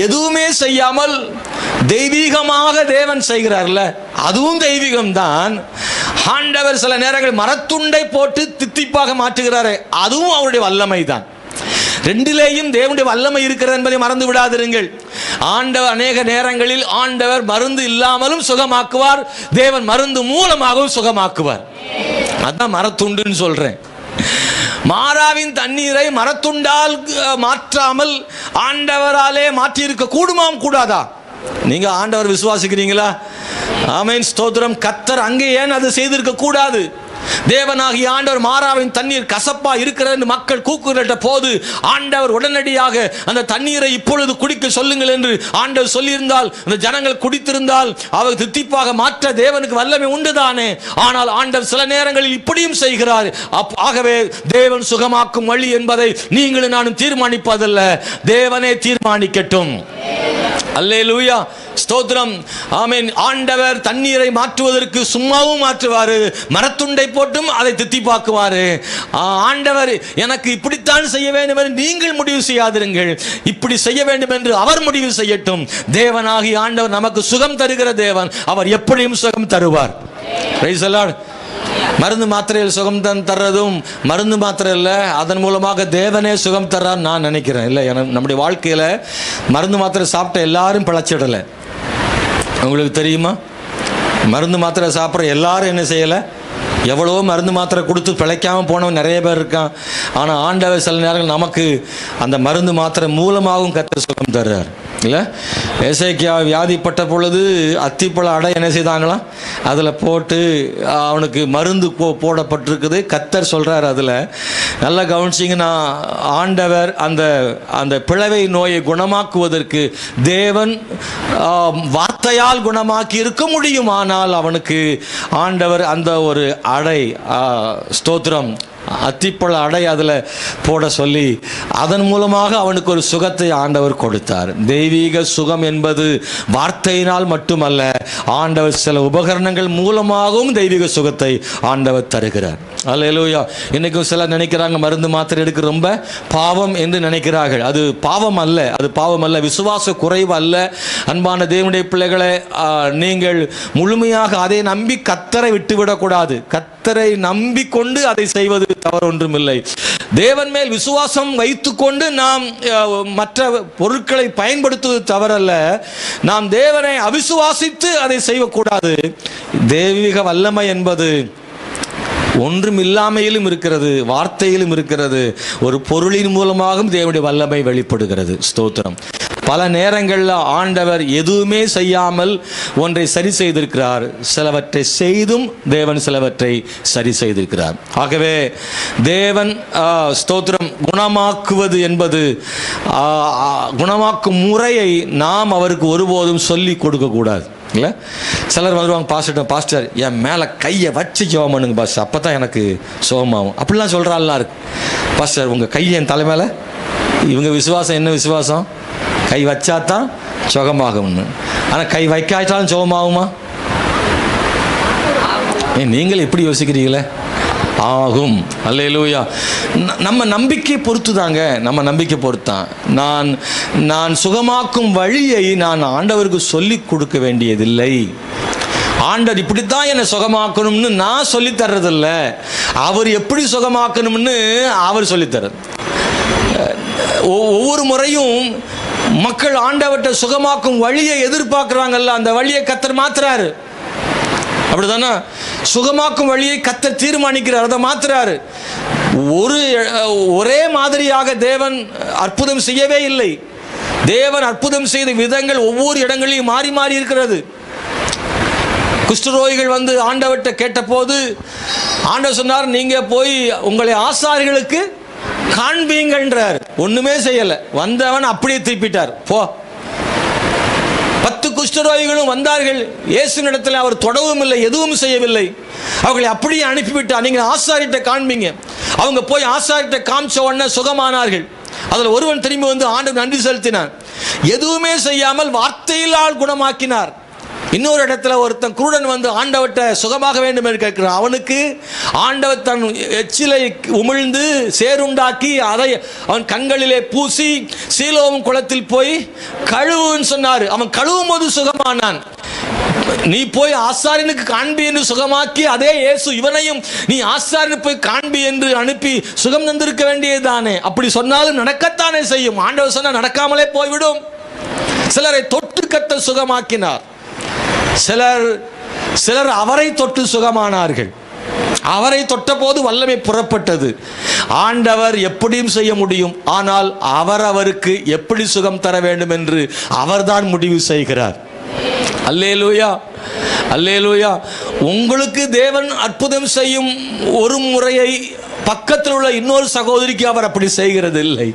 A: எதுவுமே செய்யாமல் தெய்வீகமாக தேவன் செய்கிறார்ல, அதுவும் தெய்வீகம்தான். ஆண்டவர் சில நேரங்கள் மரத்துண்டை போட்டு தித்திப்பாக மாற்றுகிறாரே, அதுவும் அவருடைய வல்லமை தான். ரெண்டிலேயும் தேவனுடைய வல்லமை இருக்கிறது என்பதை மறந்து விடாதிருங்கள். ஆண்டவர் அநேக நேரங்களில் ஆண்டவர் மருந்து இல்லாமலும் சுகமாக்குவார், தேவன் மருந்து மூலமாகவும் சுகமாக்குவார். அதான் மரத்துண்டுன்னு சொல்றேன். மாறாவின் தண்ணீரை மரத்துண்டால் மாற்றாமல் ஆண்டவராலே மாற்றி இருக்க கூடுமாம் கூடாதா? நீங்க ஆண்டவர் விசுவாசிக்கிறீங்களா? ஆமென், ஸ்தோத்திரம். கர்த்தர் அங்கே ஏன் அது செய்திருக்க கூடாது? தேவனாகிய ஆண்டவர் மாறாவின் தண்ணீர் கசப்பா இருக்கிறது மக்கள் கூக்குரட்ட போது ஆண்டவர் உடனடியாக அந்த தண்ணீரை இப்பொழுது குடிக்க சொல்லுங்கள் என்று ஆண்டவர் சொல்லியிருந்தால், அந்த ஜனங்கள் குடித்திருந்தால் அவர் தித்திப்பாக மாற்ற தேவனுக்கு வல்லமை உண்டுதானே. ஆனால் ஆண்டவர் சில நேரங்களில் இப்படியும் செய்கிறார். ஆகவே தேவன் சுகமாக்கும் வழி என்பதை நீங்களும் நானும் தீர்மானிப்பதல்ல, தேவனே தீர்மானிக்கட்டும். அல்லேலூயா, ஸ்தோத்திரம். ஆமென். ஆண்டவர் தண்ணீரை மாற்றுவதற்கு சும்மாவும் மாற்றுவாரு, மரத்துண்டை போட்டும் அதை தித்திப்பாக்குவாரு. ஆண்டவர் எனக்கு இப்படித்தான் செய்ய வேண்டும் என்று நீங்கள் முடிவு செய்யாதிருங்கள், இப்படி செய்ய வேண்டும் என்று அவர் முடிவு செய்யட்டும். தேவனாகி ஆண்டவர் நமக்கு சுகம் தருகிற தேவன், அவர் எப்படியும் சுகம் தருவார். Praise the Lord. மருந்து மாத்திரையில் சுகம் தர்றதும் மருந்து மாத்திரை இல்லை, அதன் மூலமாக தேவனே சுகம் தர்றான்னு நான் நினைக்கிறேன். இல்லை, நம்முடைய வாழ்க்கையில் மருந்து மாத்திரை சாப்பிட்ட எல்லாரும் பிழைச்சிடலை. உங்களுக்கு தெரியுமா? மருந்து மாத்திரை சாப்பிட்ற எல்லாரும் என்ன செய்யலை? எவ்வளோ மருந்து மாத்திரை கொடுத்து பிழைக்காமல் போனவன் நிறைய பேர் இருக்கான். ஆனால் ஆண்டவர் சில நேரங்கள் நமக்கு அந்த மருந்து மாத்திரை மூலமாகவும் கர்த்தர் சுகம் தர்றார். இல்லை, எசேக்கியா வியாதிப்பட்ட பொழுது அத்திப்பழ அடை என்ன செய்தாங்களாம், அதில் போட்டு அவனுக்கு மருந்து போடப்பட்டிருக்குது. கர்த்தர் சொல்கிறார், அதில் நல்லா கவனிச்சிங்கன்னா, ஆண்டவர் அந்த அந்த பிளவை நோயை குணமாக்குவதற்கு தேவன் வார்த்தையால் குணமாக்கி இருக்க முடியும். ஆனால் அவனுக்கு ஆண்டவர் அந்த ஒரு அடை, ஸ்தோத்திரம், அத்திப்பழ அடை அதில் போட சொல்லி அதன் மூலமாக அவனுக்கு ஒரு சுகத்தை ஆண்டவர் கொடுத்தார். தெய்வீக சுகம் என்பது வார்த்தையினால் மட்டுமல்ல, ஆண்டவர் சில உபகரணங்கள் மூலமாகவும் தெய்வீக சுகத்தை ஆண்டவர் தருகிறார். அல்லேலூயா. இன்னைக்கும் சிலர் நினைக்கிறாங்க மருந்து மாத்திரை எடுக்க ரொம்ப பாவம் என்று நினைக்கிறார்கள். அது பாவம் அல்ல, அது பாவம் அல்ல, விசுவாச குறைவு அல்ல. அன்பான தேவனுடைய பிள்ளைகளை, நீங்கள் முழுமையாக அதை நம்பி கர்த்தரை விட்டுவிடக்கூடாது. கர்த்தரை நம்பிக்கொண்டு அதை செய்வது தவறு ஒன்றுமில்லை. தேவன் மேல் விசுவாசம் வைத்துக்கொண்டு நாம் மற்ற பொருட்களை பயன்படுத்துவது தவறல்ல. நாம் தேவனை அவிசுவாசித்து அதை செய்யக்கூடாது. தெய்வீக வல்லமை என்பது ஒன்றும் இல்லாமையிலும் இருக்கிறது, வார்த்தையிலும் இருக்கிறது. ஒரு பொருளின் மூலமாகவும் தேவனுடைய வல்லமை வெளிப்படுகிறது. ஸ்தோத்திரம். பல நேரங்களில் ஆண்டவர் எதுவுமே செய்யாமல் ஒன்றை சரி செய்திருக்கிறார், சிலவற்றை செய்தும் தேவன் சிலவற்றை சரி செய்திருக்கிறார். ஆகவே தேவன் ஸ்தோத்திரம் குணமாக்குவது என்பது, குணமாக்கும் முறையை நாம் அவருக்கு ஒருபோதும் சொல்லி கொடுக்கக்கூடாது. இல்லை, சிலர் வந்துடுவாங்க, பாஸ்டர் என் மேலே கையை வச்சு ஜெபம் பண்ணுங்க பாஸ்டர், அப்போ தான் எனக்கு சுகமாகும், அப்படிலாம் சொல்கிறாள்லாம் இருக்கு. பாஸ்டர் உங்கள் கையை என் தலை மேலே, இவங்க விசுவாசம் என்ன விசுவாசம்? கை வச்சாதான் சுகமாகும்னு. ஆனால் கை வைக்காட்டாலும் சுகமாகுமா? நீங்கள் எப்படி யோசிக்கிறீங்களே? ஆகும். அல்லேலூயா. நம்ம நம்பிக்கை பொறுத்து தாங்க, நம்ம நம்பிக்கை பொறுத்தான். நான் சுகமாக்கும் வழியை நான் ஆண்டவருக்கு சொல்லி கொடுக்க வேண்டியதில்லை. ஆண்டவர் இப்படித்தான் என்னை சுகமாக்கணும்னு நான் சொல்லி தர்றதில்ல, அவர் எப்படி சுகமாக்கணும்னு அவர் சொல்லித்தர்றது. ஒவ்வொரு முறையும் மக்கள் ஆண்டவர்கிட்ட சுகமாக்கும் வழியை எதிர்பார்க்குறாங்கல்ல, அந்த வழியை கர்த்தர் மாத்துறாரு. அப்படிதானே? சுகமாக்கும் வழியை கர்த்தர் தீர்மானிக்கிறார், அதை மாத்துறாரு. ஒரே மாதிரியாக தேவன் அற்புதம் செய்யவே இல்லை. தேவன் அற்புதம் செய்த விதங்கள் ஒவ்வொரு இடங்களிலும் மாறி மாறி இருக்கிறது. குஷ்டரோகிகள் வந்து ஆண்டவர்கிட்ட கேட்ட போது ஆண்டவர் சொன்னார், நீங்க போய் உங்களை ஆசாரிகளுக்கு காண்பீங்கன்றார். ஒண்ணுமே செய்யல, வந்தவன் அப்படியே திருப்பிட்டார். போ. 10 குஷ்டரோகிகளும் வந்தார்கள். இயேசுவினிடத்தில் அவர் தொடவும் இல்லை, எதுவும் செய்யவில்லை. அவர்களை அப்படியே அனுப்பிவிட்டார். நீங்கள் ஆசாரிட்ட காண்பீங்க. அவங்க போய் ஆசாரிட்ட காமிச்ச உடனே சுகமானார்கள். அதில் ஒருவன் திரும்பி வந்து ஆண்டவர் நன்றி செலுத்தினான். எதுவுமே செய்யாமல் வார்த்தையிலால் குணமாக்கினார். இன்னொரு இடத்துல ஒருத்தன் குருடன் வந்து ஆண்டவர்கிட்ட சுகமாக வேண்டும் என்று கேட்கிறான். அவனுக்கு ஆண்டவர் தன் எச்சிலை உமிழ்ந்து சேருண்டாக்கி அதை அவன் கண்களிலே பூசி சீலோவும் குளத்தில் போய் கழுவுன்னு சொன்னார். அவன் கழுவும் போது சுகமானான். நீ போய் ஆசாரியனுக்கு காண்பி என்று சுகமாக்கி அதே இயேசு இவனையும் நீ ஆசாரியனுக்கு போய் காண்பி என்று அனுப்பி சுகம் தந்திருக்க வேண்டியதுதானே. அப்படி சொன்னாலும் நடக்கத்தானே செய்யும். ஆண்டவர் சொன்னால் நடக்காமலே போய்விடும். சிலரை தொட்டு கத்த சுகமாக்கினார். சிலர் அவரை தொட்டு சுகமானார்கள். அவரை தொட்ட போது வல்லமை புறப்பட்டது. ஆண்டவர் எப்படியும் செய்ய முடியும். ஆனால் அவருக்கு எப்படி சுகம் தர வேண்டும் என்று அவர்தான் முடிவு செய்கிறார். அல்லேலூயா, அல்லேலூயா. உங்களுக்கு தேவன் அற்புதம் செய்யும் ஒரு முறையை பக்கத்தில் உள்ள இன்னொரு சகோதரிக்கு அவர் அப்படி செய்கிறது இல்லை.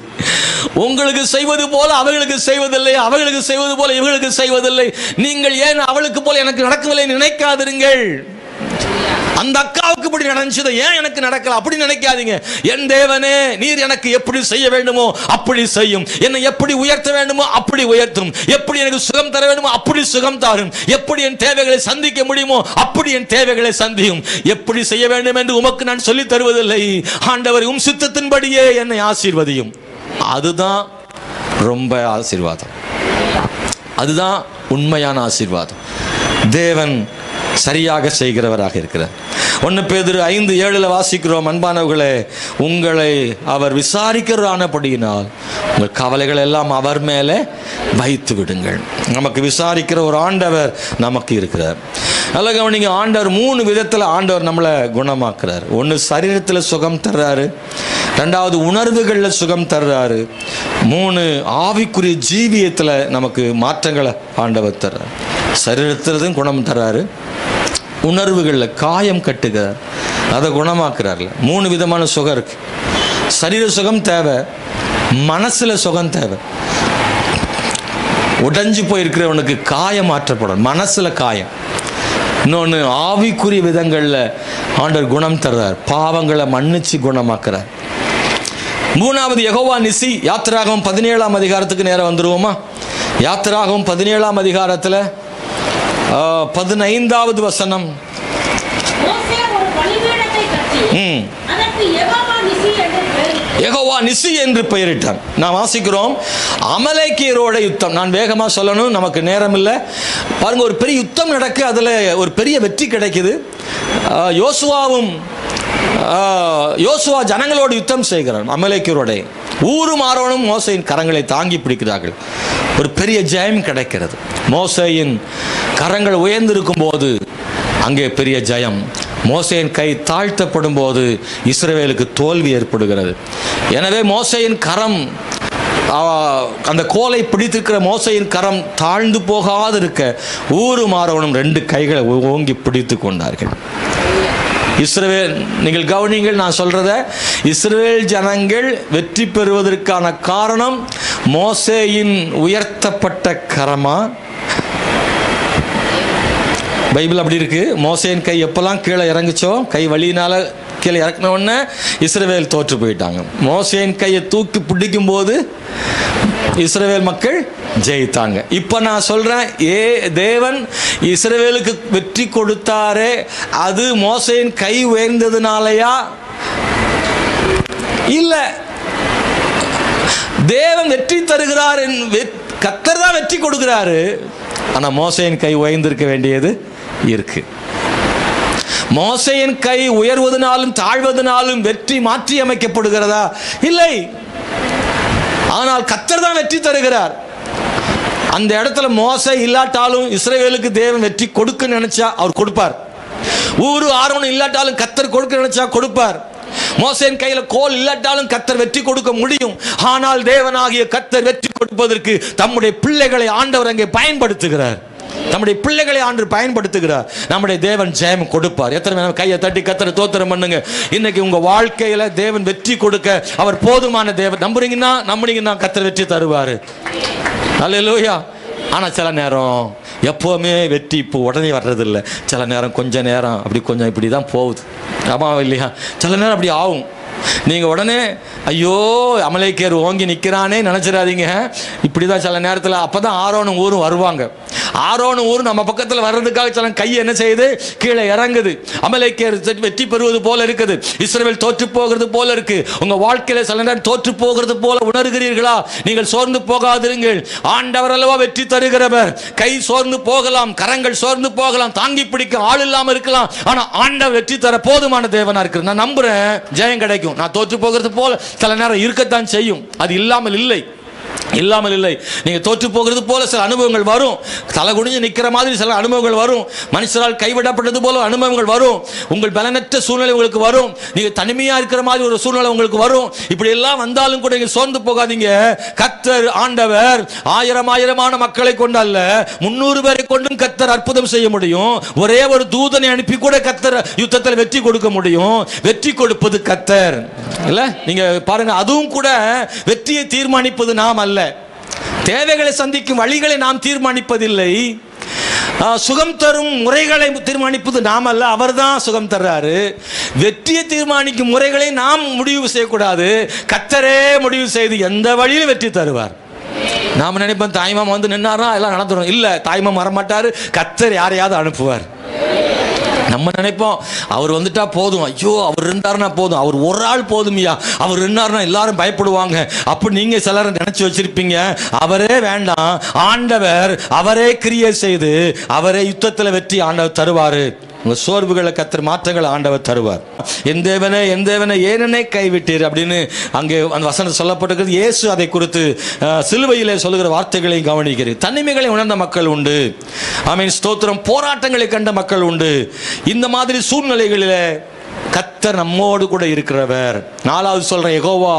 A: உங்களுக்கு செய்வது போல அவர்களுக்கு செய்வதில்லை, அவர்களுக்கு செய்வது போல இவர்களுக்கு செய்வதில்லை. நீங்கள் ஏன் அவளுக்கு போல எனக்கு நடக்கவில்லை நினைக்காதிருங்கள். அந்த அக்காவுக்கு இப்படி நடந்துச்சு, ஏன் எனக்கு நடக்கல அப்படி நினைக்காதீங்க. என் தேவனே, நீர் எனக்கு எப்படி செய்ய வேண்டுமோ அப்படி செய்யும். என்னை எப்படி உயர்த்த வேண்டுமோ அப்படி உயர்த்தும். எப்படி எனக்கு சுகம் தர வேண்டுமோ அப்படி சுகம் தாரும். எப்படி என் தேவைகளை சந்திக்க முடியுமோ அப்படி என் தேவைகளை சந்தியும். எப்படி செய்ய வேண்டும் என்று உமக்கு நான் சொல்லித் தருவதில்லை. ஆண்டவர் உம் சித்தத்தின்படியே என்னை ஆசீர்வதியும். அதுதான் ரொம்ப ஆசீர்வாதம். அதுதான் உண்மையான ஆசீர்வாதம். தேவன் சரியாக செய்கிறவராக இருக்கிறார். 1 பேதுரு 5:7 வாசிக்கிறோம். அன்பானவர்களே, உங்களை அவர் விசாரிக்கிறவரானபடியினால் உங்கள் கவலைகள் எல்லாம் அவர் மேலே வைத்து விடுங்கள். நமக்கு விசாரிக்கிற ஒரு ஆண்டவர் நமக்கு இருக்கிறார். நல்ல கவனிங்க, ஆண்டவர் 3 விதத்தில் ஆண்டவர் நம்மளை குணமாக்குறார். 1 சரீரத்தில் சுகம் தர்றாரு, 2வது உணர்வுகளில் சுகம் தர்றாரு, 3 ஆவிக்குரிய ஜீவியத்தில் நமக்கு மாற்றங்களை ஆண்டவர் தர்றார். சரீரத்திலும் குணம் தர்றாரு, உணர்வுகளில் காயம் கட்டுகிறார், அதை குணமாக்குறார்ல. 3 விதமான சுகம் இருக்கு. சரீர சுகம் தேவை, மனசுல சுகம் தேவை. உடைஞ்சு போயிருக்கிறவனுக்கு காயம் மாற்றப்படும், மனசுல காயம். இன்னொன்று ஆவிக்குரிய விதங்களில் ஆண்டவர் குணம் தர்றார், பாவங்களை மன்னிச்சு குணமாக்குறார். 3வது யெகோவா நிசி. யாத்திராகமம் 17ஆம் அதிகாரத்துக்கு நேரம் வந்துருவோமா? யாத்திராகமம் 17ஆம் அதிகாரத்தில் 15வது வசனம். யெகோவா நிசி என்று பெயரிட்டார். நான் வாசிக்கிறோம், அமலேக்கியரோட யுத்தம். நான் வேகமாக சொல்லணும், நமக்கு நேரம் இல்லை. பாருங்க, ஒரு பெரிய யுத்தம் நடக்கு, அதில் ஒரு பெரிய வெற்றி கிடைக்குது. யோசுவா ஜனங்களோடு யுத்தம் செய்கிறார். அமலேக்கியரோட ஊரும் ஆரோனும் மோசையின் கரங்களை தாங்கி பிடிக்கிறார்கள். ஒரு பெரிய ஜெயம் கிடைக்கிறது. மோசையின் கரங்கள் உயர்ந்திருக்கும் போது அங்கே பெரிய ஜெயம். மோசையின் கை தாழ்த்தப்படும் போது இஸ்ரவேலுக்கு தோல்வி ஏற்படுகிறது. எனவே மோசையின் கரம், அந்த கோலை பிடித்திருக்கிற மோசையின் கரம் தாழ்ந்து போகாது இருக்க ஊரும் ஆரோனும் 2 கைகளை ஓங்கி பிடித்து கொண்டார்கள். இஸ்ரவேல், நீங்கள் கவனிங்கள் நான் சொல்றத, இஸ்ரவேல் ஜனங்கள் வெற்றி பெறுவதற்கான காரணம் மோசேயின் உயர்த்தப்பட்ட கரமா? பைபிள் அப்படி இருக்கு. மோசேயின் கை எப்பெல்லாம் கீழே இறங்குச்சோ, கை வலியினால கீழே இறக்கின உடனே இஸ்ரவேல் தோற்று போயிட்டாங்க. மோசேயின் கையை தூக்கி பிடிக்கும் போது இஸ்ரவேல் மக்கள் ஜெயித்தாங்க. இப்போ நான் சொல்றேன், தேவன் இஸ்ரவேலுக்கு வெற்றி கொடுத்தாரே, அது மோசேயின் கை உயர்ந்ததுனாலயா? இல்ல, தேவன் வெற்றி தருகிறார், கர்த்தர் தான் வெற்றி கொடுக்கிறாரு. ஆனா மோசேயின் கை உயர்ந்திருக்க வேண்டியது இருக்கு. மோசேயின் கை உயர்வதனாலும் தாழ்வதனாலும் வெற்றி மாற்றி அமைக்கப்படுகிறதா? இல்லை. ஆனால் கர்த்தர் தான் வெற்றி தருகிறார். அந்த இடத்துல மோசே இல்லாட்டாலும் இஸ்ரவேலுக்கு தேவன் வெற்றி கொடுக்க நினைச்சா அவர் கொடுப்பார். ஊரு ஆரோன் இல்லாட்டாலும் கர்த்தர் கொடுக்க நினைச்சா கொடுப்பார். மோசேயின் கையில கோல் இல்லாட்டாலும் கர்த்தர் வெற்றி கொடுக்க முடியும். ஆனால் தேவனாகிய கர்த்தர் வெற்றி கொடுப்பதற்கு தம்முடைய பிள்ளைகளை ஆண்டவர் அங்கே பயன்படுத்துகிறார். நம்முடைய பிள்ளைகளை ஆண்டு பயன்படுத்துகிறார். நம்முடைய தேவன் ஜெயம் கொடுப்பார். எத்தனை பேர் கையை தட்டி கர்த்தரை ஸ்தோத்திரம் பண்ணுங்க. இன்னைக்கு உங்க வாழ்க்கையில தேவன் வெற்றி கொடுக்க அவர் போதுமான தேவன். நம்புனீங்கன்னா கர்த்தர் வெற்றி தருவார். அல்லேலூயா. ஆனா சில நேரம் எப்போவுமே வெற்றி இப்போ உடனே வர்றதில்லை. சில நேரம் கொஞ்ச நேரம் அப்படி கொஞ்சம் இப்படி தான் போகுது. ஆமா இல்லையா? சில நேரம் அப்படி ஆகும். நீங்கள் உடனே ஐயோ அமலேக்கியர் ஓங்கி நிற்கிறானே நினச்சிடாதீங்க. இப்படி தான் சில நேரத்தில். அப்போ தான் ஆரோனும் ஊரும் வருவாங்க. ஆரோனும் ஊரும் நம்ம பக்கத்தில் வர்றதுக்காக சில கை என்ன செய்யுது, கீழே இறங்குது. அமலேக்கியர் வெற்றி பெறுவது போல இருக்குது, இஸ்ரவேல் தோற்று போகிறது போல இருக்கு. உங்கள் வாழ்க்கையில் சில நேரம் தோற்று போகிறது போல உணர்கிறீர்களா? நீங்கள் சோர்ந்து போகாதிருங்கள். ஆண்டவர் அல்லவா வெற்றி தருகிறவர். கை சோர்ந்து போகலாம், கரங்கள் சோர்ந்து போகலாம், தாங்கி பிடிக்க ஆள் இல்லாமல் இருக்கலாம். ஆனால் ஆண்டவர் வெற்றி தர போதுமான தேவனா இருக்கிறது. நான் நம்புறேன் ஜெயம் கிடைக்கும். நான் தோற்று போகிறது போல சில நேரம் இருக்கத்தான் செய்யும். அது இல்லாமல் இல்லை. நீங்க தோற்று போகிறது போல சில அனுபவங்கள் வரும். தலை குனிஞ்சு நிற்கிற மாதிரி சில அனுபவங்கள் வரும். மனுஷரால் கைவிடப்பட்டது போல அனுபவங்கள் வரும். உங்கள் பலனற்ற சூழ்நிலை உங்களுக்கு வரும். நீங்க தனிமையா இருக்கிற மாதிரி ஒரு சூழ்நிலை உங்களுக்கு வரும். இப்படி எல்லாம் வந்தாலும் கூட நீங்க சோர்ந்து போகாதீங்க. கர்த்தர் ஆண்டவர் ஆயிரமான மக்களை கொண்டு அல்ல, 300 பேரை கொண்டும் கர்த்தர் அற்புதம் செய்ய முடியும். ஒரே ஒரு தூதனை அனுப்பி கூட கர்த்தர் யுத்தத்தில் வெற்றி கொடுக்க முடியும். வெற்றி கொடுப்பது கர்த்தர் இல்ல? நீங்க பாருங்க, அதுவும் கூட வெற்றியை தீர்மானிப்பது நாம் அல்ல. தேவைகளை சந்திக்கும் வழிகளை நாம் தீர்மானிப்பதில்லை. சுகம் தரும் முறைகளை தீர்மானிப்பது நாம் அல்ல, அவர் தான் சுகம் தர்றாரு. வெற்றியை தீர்மானிக்கும் முறைகளை நாம் முடிவு செய்யக்கூடாது. கர்த்தரே முடிவு செய்து எந்த வழியிலும் வெற்றி தருவார். நாம நினைப்போம் தாய்மாமா வந்து நின்னாரா எல்லாம் நடந்துடும். இல்ல, தாய்மாமா வரமாட்டாரு. கர்த்தர் யாரையாவது அனுப்புவார். நம்ம நினைப்போம் அவர் வந்துட்டா போதும், ஐயோ அவர் இருந்தாருன்னா போதும், அவர் ஒரு ஆள் போதுமையா, அவர் இருந்தாருன்னா எல்லாரும் பயப்படுவாங்க. அப்படி நீங்க சிலர் நினைச்சு வச்சிருப்பீங்க. அவரே வேண்டாம். ஆண்டவர் அவரே கிரியை செய்து அவரே யுத்தத்தில் வெற்றி ஆண்டவர் தருவாரு. உங்கள் சோர்வுகளை கர்த்தர் மாற்றங்கள் ஆண்டவர் தருவார். என் தேவனே ஏன் என்னை கைவிட்டீர் அப்படின்னு அங்கே அந்த வசனம் சொல்லப்பட்டிருக்கிறது. இயேசு அதை குறித்து சிலுவையிலே சொல்லுகிற வார்த்தைகளை கவனிக்கிறேன். தனிமைகளை உணர்ந்த மக்கள் உண்டு. ஆமென், ஸ்தோத்திரம். போராட்டங்களை கண்ட மக்கள் உண்டு. இந்த மாதிரி சூழ்நிலைகளில் கர்த்தர் நம்மோடு கூட இருக்கிறவர். 4வது சொல்றேன், யெகோவா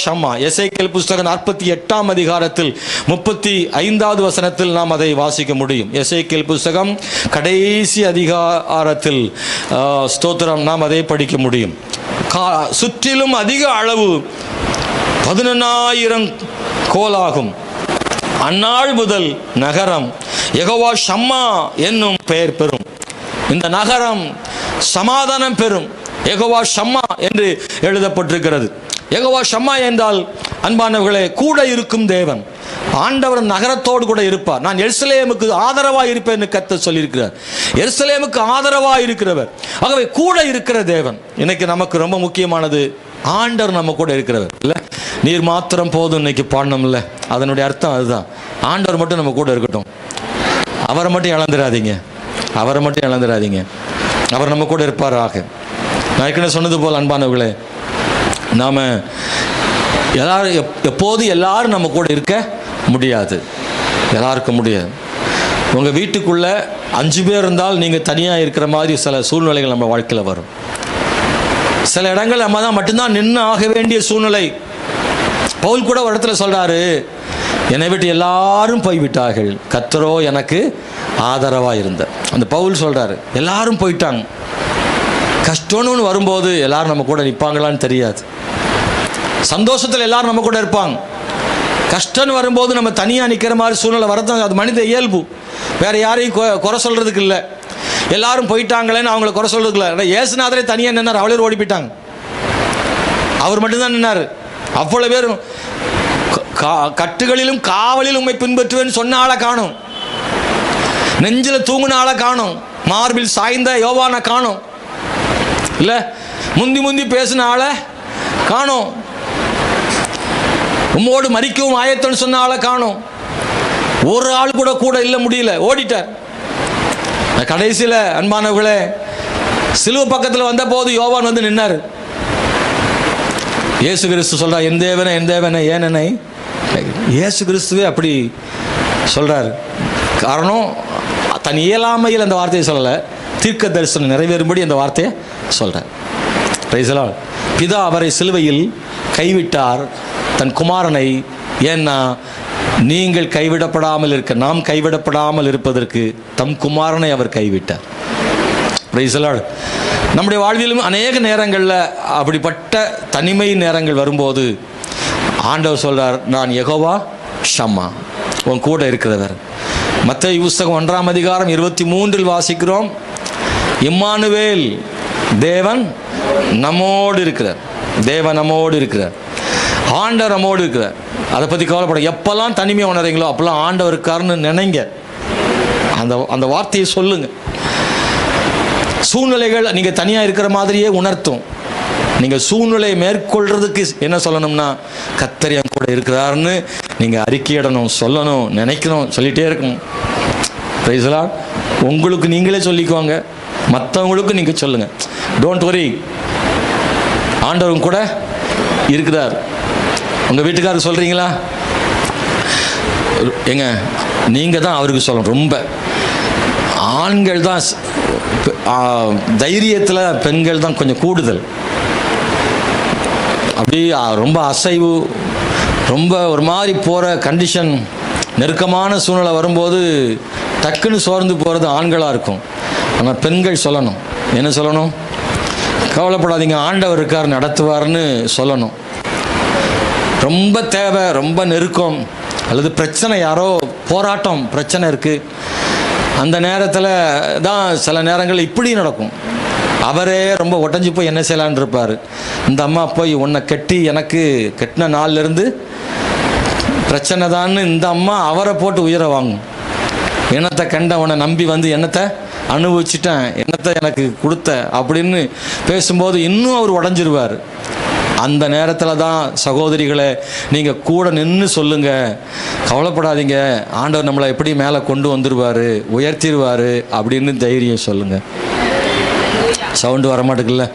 A: ஷம்மா. எசேக்கியேல் புஸ்தகம் 48ஆம் அதிகாரத்தில் 35வது வசனத்தில் நாம் அதை வாசிக்க முடியும். எசேக்கியேல் புஸ்தகம் கடைசி அதிகாரத்தில் ஸ்தோத்திரம் நாம் அதை படிக்க முடியும். சுற்றிலும் அதிக அளவு 11,000 கோலாகும். அந்நாள் முதல் நகரம் யெகோவா ஷம்மா என்னும் பெயர் பெறும். இந்த நகரம் சமாதானம் பெறும். யெகோவா ஷம்மா என்று எழுதப்பட்டிருக்கிறது. யெகோவா ஷம்மா என்றால் அன்பானவர்களே, கூட இருக்கும் தேவன். ஆண்டவர் நகரத்தோடு கூட இருப்பார். நான் எருசலேமுக்கு ஆதரவாக இருப்பேன் என்று கர்த்தர் சொல்லியிருக்கிறார். எருசலேமுக்கு ஆதரவாக இருக்கிறவர். ஆகவே கூட இருக்கிற தேவன். இன்னைக்கு நமக்கு ரொம்ப முக்கியமானது ஆண்டவர் நம்ம கூட இருக்கிறவர் இல்லை. நீர் மாத்திரம் போதும் இன்னைக்கு பாடணும் இல்லை, அதனுடைய அர்த்தம் அதுதான். ஆண்டவர் மட்டும் நம்ம கூட இருக்கட்டும். அவரை மட்டும் இழந்துடாதீங்க. அவர் நம்ம கூட இருப்பாராக. நான் ஏற்கனவே சொன்னது போல் அன்பானவர்களே, நாம் எல்லாரும் எப்போது எல்லாரும் நம்ம கூட இருக்க முடியாது. எல்லாருக்கும் முடியாது. உங்கள் வீட்டுக்குள்ளே 5 பேர் இருந்தால் நீங்கள் தனியாக இருக்கிற மாதிரி சில சூழ்நிலைகள் நம்ம வாழ்க்கையில் வரும். சில இடங்கள் நம்ம தான் மட்டும்தான் நின்று ஆக வேண்டிய சூழ்நிலை. பவுல் கூட ஒரு இடத்துல சொல்கிறாரு, என்னை விட்டு எல்லாரும் போய்விட்டார்கள், கர்த்தரோ எனக்கு ஆதரவாக இருந்த. அந்த பவுல் சொல்கிறாரு, எல்லாரும் போயிட்டாங்க. கஷ்டம்னு வரும்போது எல்லாரும் நம்ம கூட நிற்பாங்களான்னு தெரியாது. சந்தோஷத்தில் எல்லாரும் நம்ம கூட இருப்பாங்க. கஷ்டம்னு வரும்போது நம்ம தனியாக நிற்கிற மாதிரி சூழ்நிலை வரதான். அது மனித இயல்பு. வேறு யாரையும் குறை சொல்கிறதுக்கு இல்லை. எல்லாரும் போயிட்டாங்களேன்னு அவங்கள குறை சொல்கிறதுக்கு இல்லை. ஏசுநாதரே தனியாக நின்னார், அவளே ஓடி போயிட்டாங்க. அவர் மட்டும்தான் நின்னார். அவ்வளோ பேரும் கட்டுகளிலும் காவலிலும் உண்மை பின்பற்றுவேன்னு சொன்ன ஆளை காணும். நெஞ்சில் தூங்கின ஆளை காணும். மார்பில் சாய்ந்த யோவானை காணும். இல்லை, முந்தி பேசின ஆளை காணும். உம்மோடு மரிக்கவும் ஆயத்தம்னு சொன்ன ஆளை காணும். ஒரு ஆள் கூட இல்லை, முடியல, ஓடிட்டார். கடைசியில் அன்பானவர்களே, சிலுவை பக்கத்தில் வந்த போது யோவான் வந்து நின்னார். இயேசு கிறிஸ்து சொல்றார், என் தேவனே ஏன் என்னை. இயேசு கிறிஸ்துவே அப்படி சொல்றார். காரணம், தன் இயலாமையில் அந்த வார்த்தையை சொல்லலை, தீர்க்க தரிசனம் நிறைவேறும்படி அந்த வார்த்தையை சொல்றார். பிதா அவரை சிலுவையில் கைவிட்டார், தன் குமாரனை. ஏன்னா நீங்கள் கைவிடப்படாமல் இருக்க, நாம் கைவிடப்படாமல் இருப்பதற்கு தம் குமாரனை அவர் கைவிட்டார். Praise the Lord. நம்முடைய வாழ்விலும் அநேக நேரங்களில் அப்படிப்பட்ட தனிமை நேரங்கள் வரும்போது ஆண்டவர் சொல்றார், நான் யெகோவா ஷம்மா, உன் கூட இருக்கிறவர். மத்தேயு புத்தகம் 1ஆம் அதிகாரம் 23 வாசிக்கிறோம், இம்மானுவேல், தேவன் நம்மோடு இருக்கிறார். தேவன் நம்மோடு இருக்கிறார், ஆண்டவர் நம்மோடு இருக்கிறார். அதை பற்றி கவலைப்பட, எப்பெல்லாம் தனிமையை உணர்றீங்களோ அப்பெல்லாம் ஆண்டவர் இருக்காருன்னு நினைங்க. அந்த வார்த்தையை சொல்லுங்க. சூழ்நிலைகள் நீங்கள் தனியாக இருக்கிற மாதிரியே உணர்த்தும். நீங்கள் சூழ்நிலையை மேற்கொள்றதுக்கு என்ன சொல்லணும்னா, கர்த்தர் என் கூட இருக்கிறாருன்னு நீங்கள் அறிக்கையிடணும், சொல்லணும், நினைக்கணும், சொல்லிகிட்டே இருக்கணும். Praise the Lord. உங்களுக்கு நீங்களே சொல்லிக்குவாங்க, மற்றவங்களுக்கும் நீங்கள் சொல்லுங்கள். டோன்ட் வரி, ஆண்டவரும் கூட இருக்கிறார். உங்கள் வீட்டுக்காரருக்கு சொல்கிறீங்களா? ஏங்க, நீங்கள் தான் அவருக்கு சொல்லணும். ரொம்ப ஆண்கள் தான் தைரியத்தில், பெண்கள் தான் கொஞ்சம் கூடுதல். அப்படி ரொம்ப அசைவு, ரொம்ப ஒரு மாதிரி போகிற கண்டிஷன், நெருக்கமான சூழ்நிலை வரும்போது டக்குன்னு சோர்ந்து போகிறது ஆண்களாக இருக்கும். ஆனால் பெண்கள் சொல்லணும். என்ன சொல்லணும்? கவலைப்படாதீங்க, ஆண்டவர் இருக்கார், நடத்துவார்னு சொல்லணும். ரொம்ப தேவை, ரொம்ப நெருக்கம் அல்லது பிரச்சனை, யாரோ போராட்டம், பிரச்சனை இருக்குது, அந்த நேரத்தில் தான் சில நேரங்கள் இப்படி நடக்கும். அவரே ரொம்ப உடஞ்சி போய் என்ன செய்யலான் இருப்பார். இந்த அம்மா போய் உன்னை கட்டி, எனக்கு கட்டின நாள்லேருந்து பிரச்சனை தான்னு இந்த அம்மா அவரை போட்டு உயிரை வாங்கும். என்னத்தை கண்ட உன்னை நம்பி வந்து என்னத்தை அனுபவிச்சிட்டேன், என்னத்தை எனக்கு கொடுத்த அப்படின்னு பேசும்போது இன்னும் அவர் உடஞ்சிருவார். அந்த நேரத்தில் தான் சகோதரிகளை நீங்கள் கூட நின்று சொல்லுங்கள், கவலைப்படாதீங்க, ஆண்டவர் நம்மளை எப்படி மேலே கொண்டு வந்துடுவார், உயர்த்திடுவார் அப்படின்னு தைரியம் சொல்லுங்கள். சவுண்டு வரமாட்டேங்குல்ல,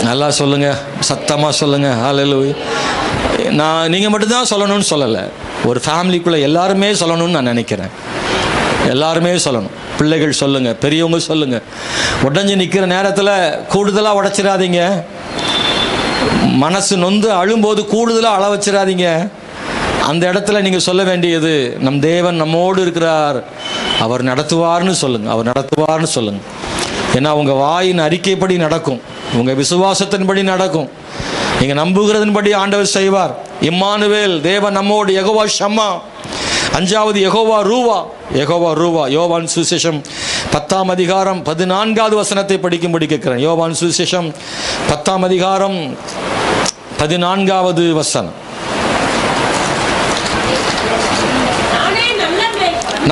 A: நல்லா சொல்லுங்கள், சத்தமாக சொல்லுங்கள். ஹல்லேலூயா. நீங்கள் மட்டும்தான் சொல்லணும்னு சொல்லலை, ஒரு ஃபேமிலிக்குள்ளே எல்லாருமே சொல்லணும்னு நான் நினைக்கிறேன். எல்லாருமே சொல்லணும். பிள்ளைகள் சொல்லுங்கள், பெரியவங்க சொல்லுங்கள். உடஞ்சி நிற்கிற நேரத்தில் கூடுதலாக உடைச்சிடாதீங்க. மனசு நொந்து அழும்போது கூடுதலாக அழ வச்சிடாதீங்க. அந்த இடத்துல நீங்கள் சொல்ல வேண்டியது, நம் தேவன் நம்மோடு இருக்கிறார், அவர் நடத்துவார்னு சொல்லுங்கள், அவர் நடத்துவார்னு சொல்லுங்கள். ஏன்னா உங்கள் வாயின் அறிக்கைப்படி நடக்கும், உங்கள் விசுவாசத்தின்படி நடக்கும், நீங்கள் நம்புகிறதன்படி ஆண்டவர் செய்வார். இம்மானுவேல், தேவன் நம்மோடு, யெகோவா ஷம்மா. 5வது யெகோவா ரூவா. யெகோவா ரூவா. யோவான் சுவிசேஷம் 10ஆம் அதிகாரம் 14வது வசனத்தை படிக்கும்படி கேட்கிறேன். யோவான் சுவிசேஷம் 10ஆம் அதிகாரம் 14வது வசனம்.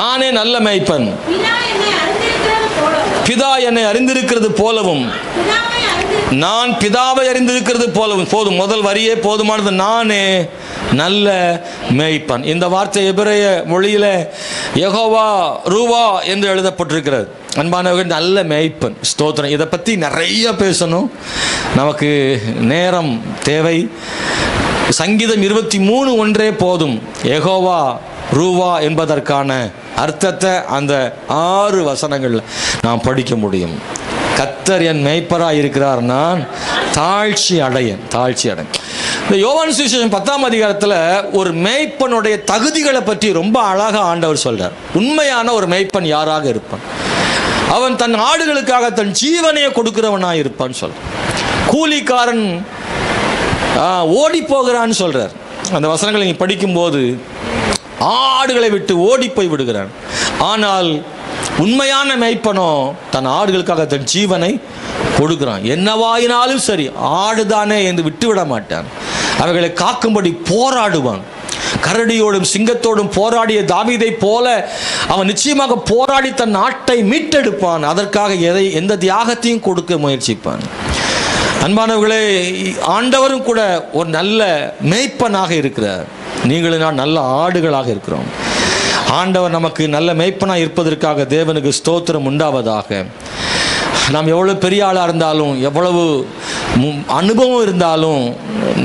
A: நானே நல்ல மேய்ப்பன், பிதா என்னை அறிந்திருக்கிறது போலவும் நான் பிதாவை அறிந்திருக்கிறது போலவும். போதும், முதல் வரியே போதுமானது. நானே நல்ல மேய்ப்பன். இந்த வார்த்தை எபிரேய மொழியில யெகோவா ரூவா என்று எழுதப்பட்டிருக்கிறது. அன்பானவர்கள், நல்ல மேய்ப்பன். ஸ்தோத்திரம். இதை பற்றி நிறைய பேசணும், நமக்கு நேரம் தேவை. சங்கீதம் 23:1 போதும். யெகோவா ரூவா என்பதற்கான அர்த்தத்தை அந்த 6 வசனங்களில் நாம் படிக்க முடியும். கர்த்தர் என் மேய்ப்பராக இருக்கிறார், நான் தாழ்ச்சி அடையேன். இந்த யோவான் சுவிசேஷம் 10ஆம் அதிகாரத்தில் ஒரு மேய்ப்பனுடைய தகுதிகளை பற்றி ரொம்ப அழகாக ஆண்டவர் சொல்றார். உண்மையான ஒரு மேய்ப்பன் யாராக இருப்பான்? அவன் தன் ஆடுகளுக்காக தன் ஜீவனையை கொடுக்கிறவனாக இருப்பான்னு சொல்றார். கூலிக்காரன் ஓடி போகிறான்னு சொல்றார். அந்த வசனங்களை நீ படிக்கும்போது ஆடுகளை விட்டு ஓடி போய் விடுகிறான். ஆனால் உண்மையான மேய்ப்பனோ தன் ஆடுகளுக்காக தன் ஜீவனை கொடுக்கிறான். என்னவாயினாலும் சரி, ஆடுதானே என்று விட்டு விட மாட்டான். அவைகளை காக்கும்படி போராடுவான். கரடியோடும் சிங்கத்தோடும் போராடிய தாவீதை போல அவன் நிச்சயமாக போராடி தன் நாட்டை மீட்டெடுப்பான். அதற்காக எந்த தியாகத்தையும் கொடுக்க முயற்சிப்பான். அன்பானவர்களே, ஆண்டவரும் கூட ஒரு நல்ல மேய்ப்பனாக இருக்கிறார். நீங்களும் நான் நல்ல ஆடுகளாக இருக்கிறோம். ஆண்டவர் நமக்கு நல்ல மேய்ப்பனாக இருப்பதற்காக தேவனுக்கு ஸ்தோத்திரம் உண்டாவதாக. நாம் எவ்வளவு பெரிய ஆளாக இருந்தாலும், எவ்வளவு அனுபவம் இருந்தாலும்,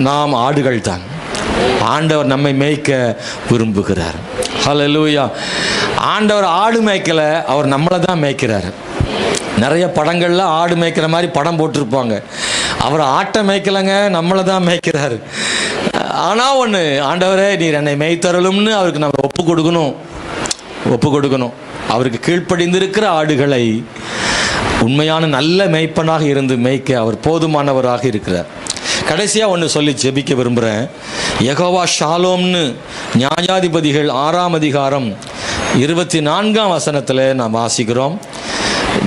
A: நாம் ஆடுகள் தான். ஆண்டவர் நம்மை மேய்க்க விரும்புகிறார். ஹல்லேலூயா. ஆண்டவர் ஆடு மேய்க்கல, அவர் நம்மளை தான் மேய்க்கிறார். நிறைய படங்கள்ல ஆடு மேய்க்கிற மாதிரி படம் போட்டிருப்பாங்க. அவர் ஆட்டை மேய்க்கலைங்க, நம்மளை தான் மேய்க்கிறார். ஆனால் ஒன்று, ஆண்டவரே நீர் என்னை மேய்த்தருளும்னு அவருக்கு நம்ம ஒப்பு கொடுக்கணும். அவருக்கு கீழ்ப்படிந்திருக்கிற ஆடுகளை உண்மையான நல்ல மேய்ப்பனாக இருந்து மேய்க்க அவர் போதுமானவராக இருக்கிறார். கடைசியாக ஒன்று சொல்லி ஜெபிக்க விரும்புகிறேன். யெகோவா ஷாலோம்னு நியாயாதிபதிகள் 6ஆம் அதிகாரம் 24ஆம் வசனத்தில் நாம் வாசிக்கிறோம்.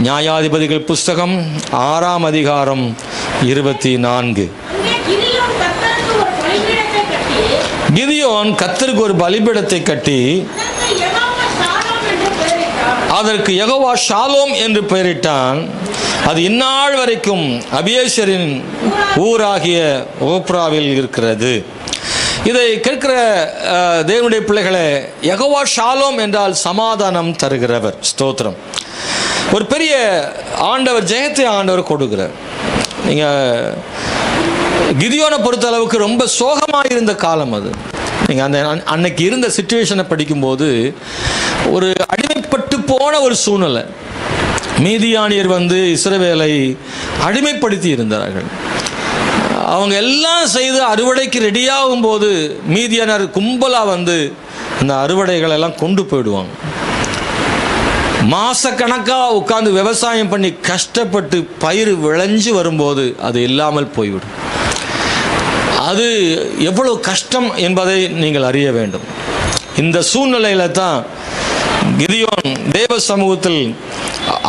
A: நியாயாதிபதிகள் புஸ்தகம் 6ஆம் அதிகாரம் 24. கிதியோன் கர்த்தருக்கு ஒரு பலிபீடத்தை கட்டி அதற்கு யெகோவா ஷாலோம் என்று பெயரிட்டான். அது இந்நாள் வரைக்கும் அபியேசரின் ஊராகிய ஓப்ராவில் இருக்கிறது. இதை கேட்கிற தேவனுடைய பிள்ளைகளே, யெகோவா ஷாலோம் என்றால் சமாதானம் தருகிறவர். ஸ்தோத்திரம். ஒரு பெரிய ஆண்டவர், ஜெயத்தை ஆண்டவர் கொடுக்கிறார். நீங்கள் கிதியோனை பொறுத்த அளவுக்கு ரொம்ப சோகமாக இருந்த காலம் அது. நீங்கள் அந்த அன்னைக்கு இருந்த சிச்சுவேஷனை படிக்கும்போது ஒரு அடிமைப்பட்டு போன ஒரு சூழ்நிலை. மீதியானியர் வந்து இஸ்ரவேலை அடிமைப்படுத்தி இருந்தார்கள். அவங்க எல்லாம் செய்து அறுவடைக்கு ரெடியாகும் போது மீதியானர் கும்பலாக வந்து அந்த அறுவடைகள் எல்லாம் கொண்டு போயிடுவாங்க. மாசக்கணக்காக உட்கார்ந்து விவசாயம் பண்ணி கஷ்டப்பட்டு பயிர் விளைஞ்சு வரும்போது அது இல்லாமல் போய்விடும். அது எவ்வளவு கஷ்டம் என்பதை நீங்கள் அறிய வேண்டும். இந்த சூழ்நிலையில தான் கிதியோன் தேவ சமூகத்தில்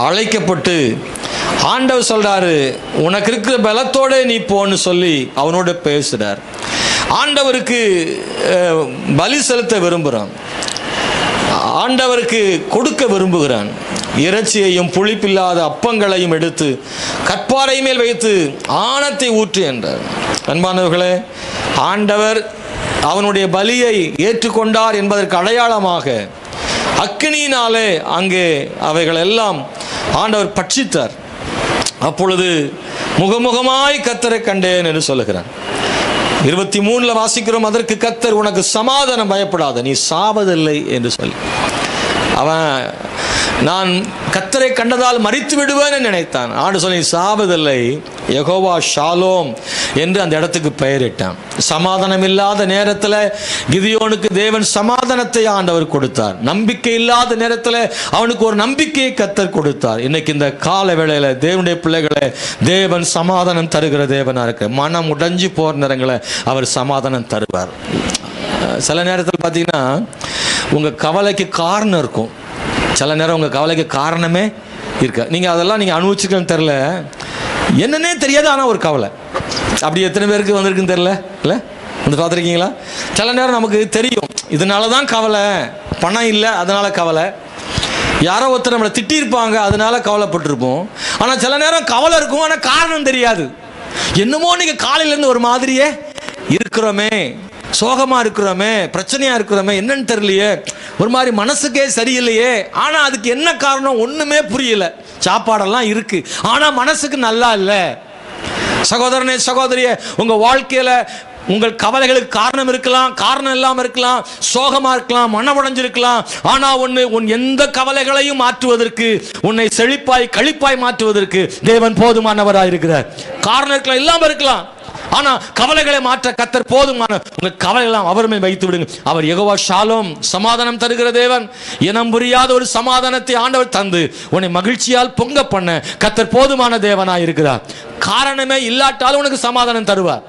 A: அழைக்கப்பட்டு ஆண்டவர் சொல்றாரு, உனக்கு இருக்கிற பலத்தோட நீ போன்னு சொல்லி அவனோட பேசுறார். ஆண்டவருக்கு பலி செலுத்த விரும்புகிறான், ஆண்டவருக்கு கொடுக்க விரும்புகிறான். இறைச்சியையும் புளிப்பில்லாத அப்பங்களையும் எடுத்து கற்பாறை மேல் வைத்து ஆணத்தை ஊற்று என்றார். அன்பானவர்களே, ஆண்டவர் அவனுடைய பலியை ஏற்றுக்கொண்டார் என்பதற்கு அடையாளமாக அக்கினியினாலே அங்கே அவைகள் எல்லாம் ஆண்டவர் பட்சித்தார். அப்பொழுது முகமுகமாய் கர்த்தரை கண்டேன் என்று சொல்லுகிறார். 23 வாசிக்கிறோம், அதற்கு கர்த்தர், உனக்கு சமாதானம், பயப்படாத, நீ சாவதில்லை என்று சொல்லி. அவன் நான் கர்த்தரை கண்டதால் மரித்து விடுவேன் என்று நினைத்தான். ஆண்டு சொல்லி சாவதில்லை, யெகோவா ஷாலோம் என்று அந்த இடத்துக்கு பெயரிட்டான். சமாதானம் இல்லாத நேரத்தில் கிதியோனுக்கு தேவன் சமாதானத்தை ஆண்டவர் கொடுத்தார். நம்பிக்கை இல்லாத நேரத்தில் அவனுக்கு ஒரு நம்பிக்கையை கர்த்தர் கொடுத்தார். இன்னைக்கு இந்த கால வேளையில் தேவனுடைய பிள்ளைகளை தேவன் சமாதானம் தருகிற தேவனாக இருக்க. மனம் உடைஞ்சு போகிற நேரங்களை அவர் சமாதானம் தருவார். சில நேரத்தில் பார்த்தீங்கன்னா உங்கள் கவலைக்கு காரணம் இருக்கும், சில நேரம் உங்கள் கவலைக்கு காரணமே இருக்கா. நீங்கள் அதெல்லாம் நீங்கள் அனுபவிச்சுக்கன்னு தெரில, என்னன்னே தெரியாது, ஆனால் ஒரு கவலை. அப்படி எத்தனை பேருக்கு வந்திருக்குன்னு தெரில இல்லை? வந்து பார்த்துருக்கீங்களா? சில நேரம் நமக்கு தெரியும், இதனால தான் கவலை, பணம் இல்லை அதனால கவலை, யாரோ ஒருத்தர் நம்மளை திட்டியிருப்பாங்க அதனால கவலைப்பட்டிருப்போம். ஆனால் சில நேரம் கவலை இருக்கும், ஆனால் காரணம் தெரியாது. என்னமோ நீங்கள் காலையிலேருந்து ஒரு மாதிரியே இருக்கிறோமே, சோகமாக இருக்கிறோமே, பிரச்சனையாக இருக்கிறோமே, என்னன்னு தெரியலையே, ஒரு மாதிரி மனசுக்கே சரியில்லையே, ஆனால் அதுக்கு என்ன காரணம் ஒன்றுமே புரியல. சாப்பாடெல்லாம் இருக்கு, ஆனால் மனசுக்கு நல்லா இல்லை. சகோதரனே சகோதரியே, உங்கள் வாழ்க்கையில் உங்கள் கவலைகளுக்கு காரணம் இருக்கலாம், காரணம் இல்லாமல் இருக்கலாம், சோகமாக இருக்கலாம், மன உடைஞ்சிருக்கலாம். ஆனால் ஒன்று, உன் எந்த கவலைகளையும் மாற்றுவதற்கு, உன்னை செழிப்பாய் களிப்பாய் மாற்றுவதற்கு தேவன் போதுமானவராக இருக்கிறார். காரணம் இருக்கலாம், இல்லாமல் இருக்கலாம், ஆனால் கவலைகளை மாற்ற கர்த்தர் போதுமான. உங்கள் கவலை எல்லாம் அவர் மேல் வைத்து விடுங்க. அவர் யெகோவா ஷாலோம், சமாதானம் தருகிற தேவன். இனம் புரியாத ஒரு சமாதானத்தை ஆண்டவர் தந்து உன்னை மகிழ்ச்சியால் பொங்க பண்ண கர்த்தர் போதுமான தேவனாய் இருக்கிறார். காரணமே இல்லாட்டாலும் உனக்கு சமாதானம் தருவார்.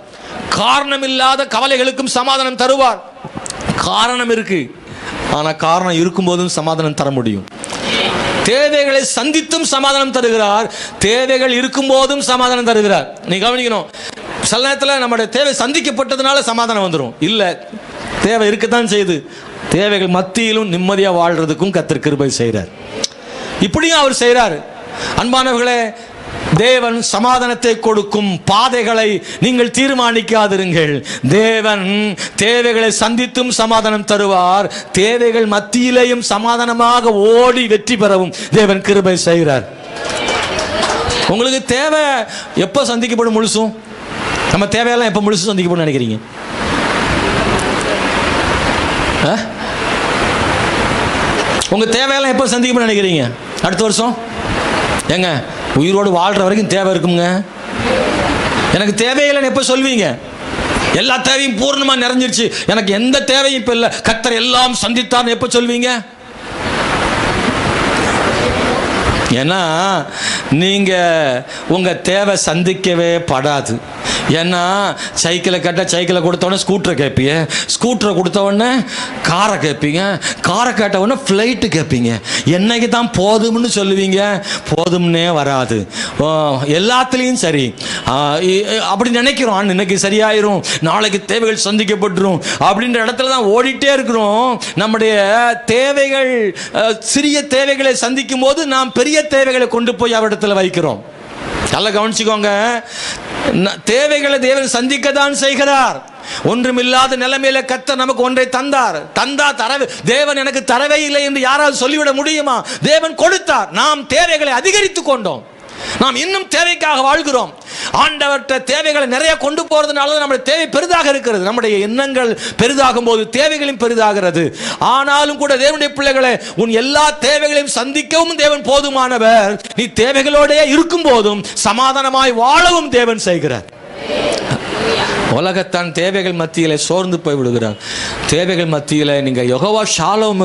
A: காரணம் இல்லாத கவலைகளுக்கும் சமாதானம் தருவார். காரணம் இருக்கு, ஆனால் காரணம் இருக்கும் போதும் சமாதானம் தர முடியும். தேவைகளை சந்தித்தும் சமாதானம் தருகிறார், தேவைகள் இருக்கும் போதும் சமாதானம் தருகிறார். நீ கவனிக்கணும், சில நேரத்தில் நம்முடைய தேவை சந்திக்கப்பட்டதுனால சமாதானம் வந்துடும் இல்லை, தேவை இருக்கத்தான் செய்யுது. தேவைகள் மத்தியிலும் நிம்மதியாக வாழ்றதுக்கும் கர்த்தர் கிருபை செய்கிறார். இப்படியும் அவர் செய்கிறார். அன்பானவர்களே, தேவன் சமாதானத்தை கொடுக்கும் பாதைகளை நீங்கள் தீர்மானிக்காதிருங்கள். தேவன் தேவைகளை சந்தித்தும் சமாதானம் தருவார், தேவைகள் மத்தியிலேயும் சமாதானமாக ஓடி வெற்றி பெறவும் தேவன் கிருபை செய்கிறார். உங்களுக்கு தேவை எப்போ சந்திக்கப்படும்? முழுசும் நம்ம தேவையெல்லாம் எப்போ முழுசும் சந்திக்கப்படும் நினைக்கிறீங்க? உங்க தேவையெல்லாம் எப்போ சந்திக்கப்படும் நினைக்கிறீங்க? அடுத்த வருஷம்? ஏங்க, உயிரோடு வாழ்கிற வரைக்கும் தேவை இருக்குங்க. எனக்கு தேவையில்லைன்னு எப்போ சொல்வீங்க? எல்லா தேவையும் பூர்ணமா நிறைஞ்சிருச்சு, எனக்கு எந்த தேவையும் இப்ப இல்லை, கர்த்தர் எல்லாம் சந்தித்தார் எப்ப சொல்வீங்க? ஏன்னா நீங்க உங்க தேவை சந்திக்கவே படாது. ஏன்னா சைக்கிளை கேட்டால் சைக்கிளை கொடுத்தவொடனே ஸ்கூட்டரை கேட்பீங்க, ஸ்கூட்டரை கொடுத்தவொடனே காரை கேட்பீங்க, காரை கேட்டவுடனே ஃப்ளைட்டு கேட்பீங்க. என்னைக்கு தான் போதும்னு சொல்லுவீங்க? போதும்னே வராது. எல்லாத்துலேயும் சரி அப்படி நினைக்கிறோம், இன்னைக்கு சரியாயிரும், நாளைக்கு தேவைகள் சந்திக்கப்பட்டுரும் அப்படின்ற இடத்துல தான் ஓடிட்டே இருக்கிறோம். நம்முடைய தேவைகள், சிறிய தேவைகளை சந்திக்கும் போது நாம் பெரிய தேவைகளை கொண்டு போய் அவரிடத்தில் வைக்கிறோம். நல்லா கவனிச்சுக்கோங்க, தேவைகளை தேவன் சந்திக்க தான் செய்கிறார். ஒன்றுமில்லாத நிலைமையில கர்த்தர் நமக்கு ஒன்றை தந்தார். தேவன் எனக்கு தரவே இல்லை என்று யாராவது சொல்லிவிட முடியுமா? தேவன் கொடுத்தார். நாம் தேவைகளை அதிகரித்துக் கொண்டோம். நாம் இன்னும் தேவைக்காக வாழ்கிறோம். ஆண்டவர்கிட்ட தேவைகளை நிறைய கொண்டு போறதுனால நம்முடைய தேவை பெரிதாக இருக்கிறது. நம்முடைய எண்ணங்கள் பெரிதாகும் போது தேவைகளும் பெரிதாகிறது. ஆனாலும் கூட தேவனுடைய பிள்ளைகளை, உன் எல்லா தேவைகளையும் சந்திக்கவும் தேவன் போதுமானவர். நீ தேவைகளோடே இருக்கும் போதும் சமாதானமாய் வாழவும் தேவன் செய்கிறார். உலகத்தான் தேவைகள் மத்தியில் சோர்ந்து போய் விடுகிறார். தேவைகள் மத்தியில் நீங்கள் யெகோவா ஷாலோம்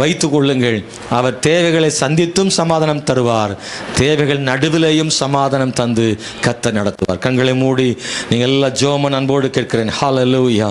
A: வைத்துக் கொள்ளுங்கள். அவர் தேவைகளை சந்தித்தும் சமாதானம் தருவார், தேவைகள் நடுவிலையும் சமாதானம் தந்து கர்த்தர் நடத்துவார். கண்களை மூடி நீங்கள் எல்லாம் ஜெபம் அன்போடு கேட்கிறேன். ஹல்லேலூயா.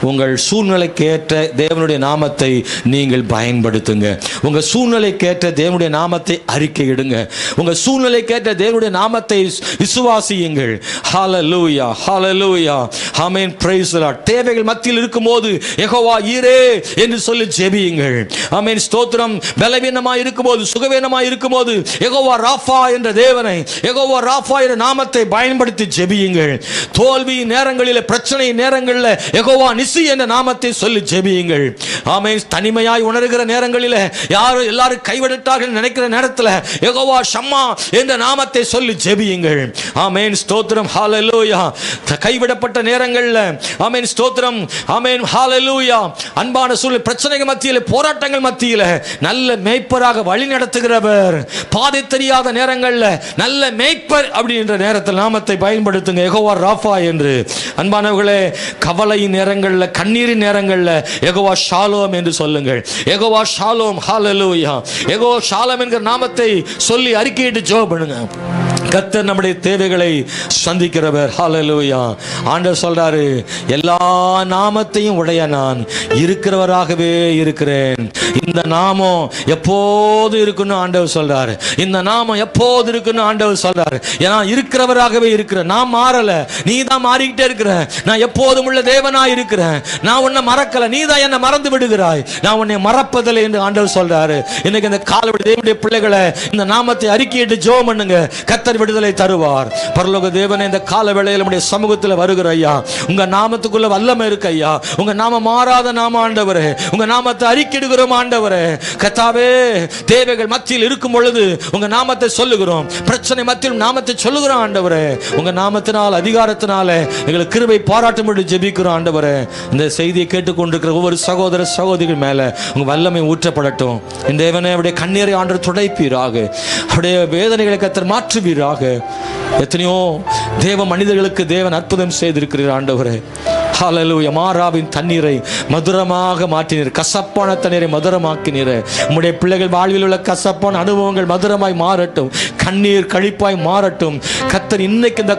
A: உங்கள் சூழ்நிலைக்கு ஏற்ற தேவனுடைய நாமத்தை நீங்கள் பயன்படுத்துங்க. உங்கள் சூழ்நிலைக்கு ஏற்ற தேவனுடைய நாமத்தை அறிக்கையிடுங்க. உங்கள் சூழ்நிலைக்கு ஏற்ற தேவனுடைய நாமத்தை விசுவாசியுங்கள். ஹல்லேலூயா, ஹல்லேலூயா, ஆமென், பிரைஸ் தி லார்ட். தேவைகள் மத்தியில் இருக்கும்போது யெகோவா ஈரே என்று சொல்லி ஜெபியுங்கள். ஆமென், ஸ்தோத்திரம். பலவீனமாய் இருக்கும்போது, சுகவீனமாய் இருக்கும்போது யெகோவா ராஃபா என்ற தேவனை, யெகோவா ராஃபா என்ற நாமத்தை பயன்படுத்தி ஜெபியுங்கள். தோல்வி நேரங்களில், பிரச்சனை நேரங்களில் யெகோவா நிசி என்ற நாமத்தை சொல்லி ஜெபியுங்கள். ஆமென். தனிமையாய் உணர்கிற நேரங்களில், எல்லாரும் கைவிட்டார்கள் நினைக்கிற நேரத்தில் யெகோவா ஷம்மா என்ற நாமத்தை சொல்லி ஜெபியுங்கள். ஆமென், ஸ்தோத்திரம். ஹல்லேலூயா. கைவிடப்பட்ட நேரங்களில், ஆமென், ஸ்தோத்திரம். ஆமென், ஹல்லேலூயா. அன்பான சூழல், பிரச்சனைகள் மத்தியில், போராட்டங்கள் மத்தியில் நல்ல மேய்ப்பராக வழி நடத்துகிறவர். பாதை தெரியாத நேரங்களில் நல்ல மேய்ப்பர் அப்படின்ற நேரத்தில் நாமத்தை பயன்படுத்துங்க, யெகோவா ராஃபா என்று. அன்பானவர்களே, கவலையின் நேரங்களில், கண்ணீரின் நேரங்களில் யெகோவா ஷாலோம் என்று சொல்லுங்கள். யெகோவா ஷாலோம். ஹல்லேலூயா. யெகோவா ஷாலோம் என்கிற நாமத்தை சொல்லி அறிக்கையிட்டு ஜெபம் பண்ணுங்க. கர்த்தர் நம்முடைய தேவைகளை சந்திக்கிறவர். ஹல்லேலூயா. ஆண்டவர் சொல்றாரு, எல்லா நாமத்தையும் உடைய நான் இருக்கிறவராகவே இருக்கிறேன். இந்த நாமம் எப்போது இருக்குன்னு ஆண்டவர் சொல்றாரு. இந்த நாமம் எப்போது இருக்குன்னு ஆண்டவர் சொல்றாரு. ஏன்னா இருக்கிறவராகவே இருக்கிற, நான் மாறல, நீ தான் மாறிக்கிட்டே இருக்கிற. நான் எப்போதும் உள்ள தேவனா இருக்கிறேன். நான் உன்னை மறக்கல, நீ தான் என்னை மறந்து விடுகிறாய். நான் உன்னை மறப்பதில்லை என்று ஆண்டவர் சொல்றாரு. இன்னைக்கு இந்த காலையில் தேவனுடைய பிள்ளைகளை இந்த நாமத்தை அறிக்கையிட்டு ஜெபம் பண்ணுங்க. கர்த்தர் விடுதலை தருவார். பரலோக தேவனே, இந்த கால வேளையில் நம்முடைய சமூகத்தில் வருகிற ஐயா, உங்க நாமத்துக்குள்ள வல்லமை இருக்கு ஐயா. உங்க நாம மாறாத நாம ஆண்டவரே. உங்க நாமத்தை அறிக்கையிடுகிறோம் ஆண்டவரே. கர்த்தாவே, தேவைகள் மத்தியில் இருக்கும் பொழுது உங்க நாமத்தை சொல்லுகிறோம். பிரச்சனை மத்தியில் நாமத்தை சொல்லுகிறோம் ஆண்டவரே. உங்க நாமத்தினால், அதிகாரத்தினால எங்களுக்கு கிருபை பாராட்டும்படி ஜெபிக்கிறோம் ஆண்டவரே. இந்த செய்தியை கேட்டுக்கொண்டிருக்கிற ஒவ்வொரு சகோதர சகோதரிகள் மேல உங்க வல்லமை ஊற்றப்படட்டும். இந்த தேவனே, அவருடைய கண்ணீரை ஆண்டவர் துடைப்பீராக. அவருடைய வேதனைகளை கர்த்தர் மாற்றுவீராக. எத்தனையோ தேவ மனிதர்களுக்கு தேவன் அற்புதம் செய்திருக்கிறார் ஆண்டவரே. ஹல்லேலூயா. மாறாவின் தண்ணீரை மதுரமாக மாற்றினீர், கசப்பான தண்ணீரை மதுரமாக்கினீர். உம்முடைய பிள்ளைகள் வாழ்வில் உள்ள கசப்பான அனுபவங்கள் மதுரமாய் மாறட்டும், கண்ணீர் கழிப்பாய் மாறட்டும். கர்த்தர் இன்னைக்கு இந்த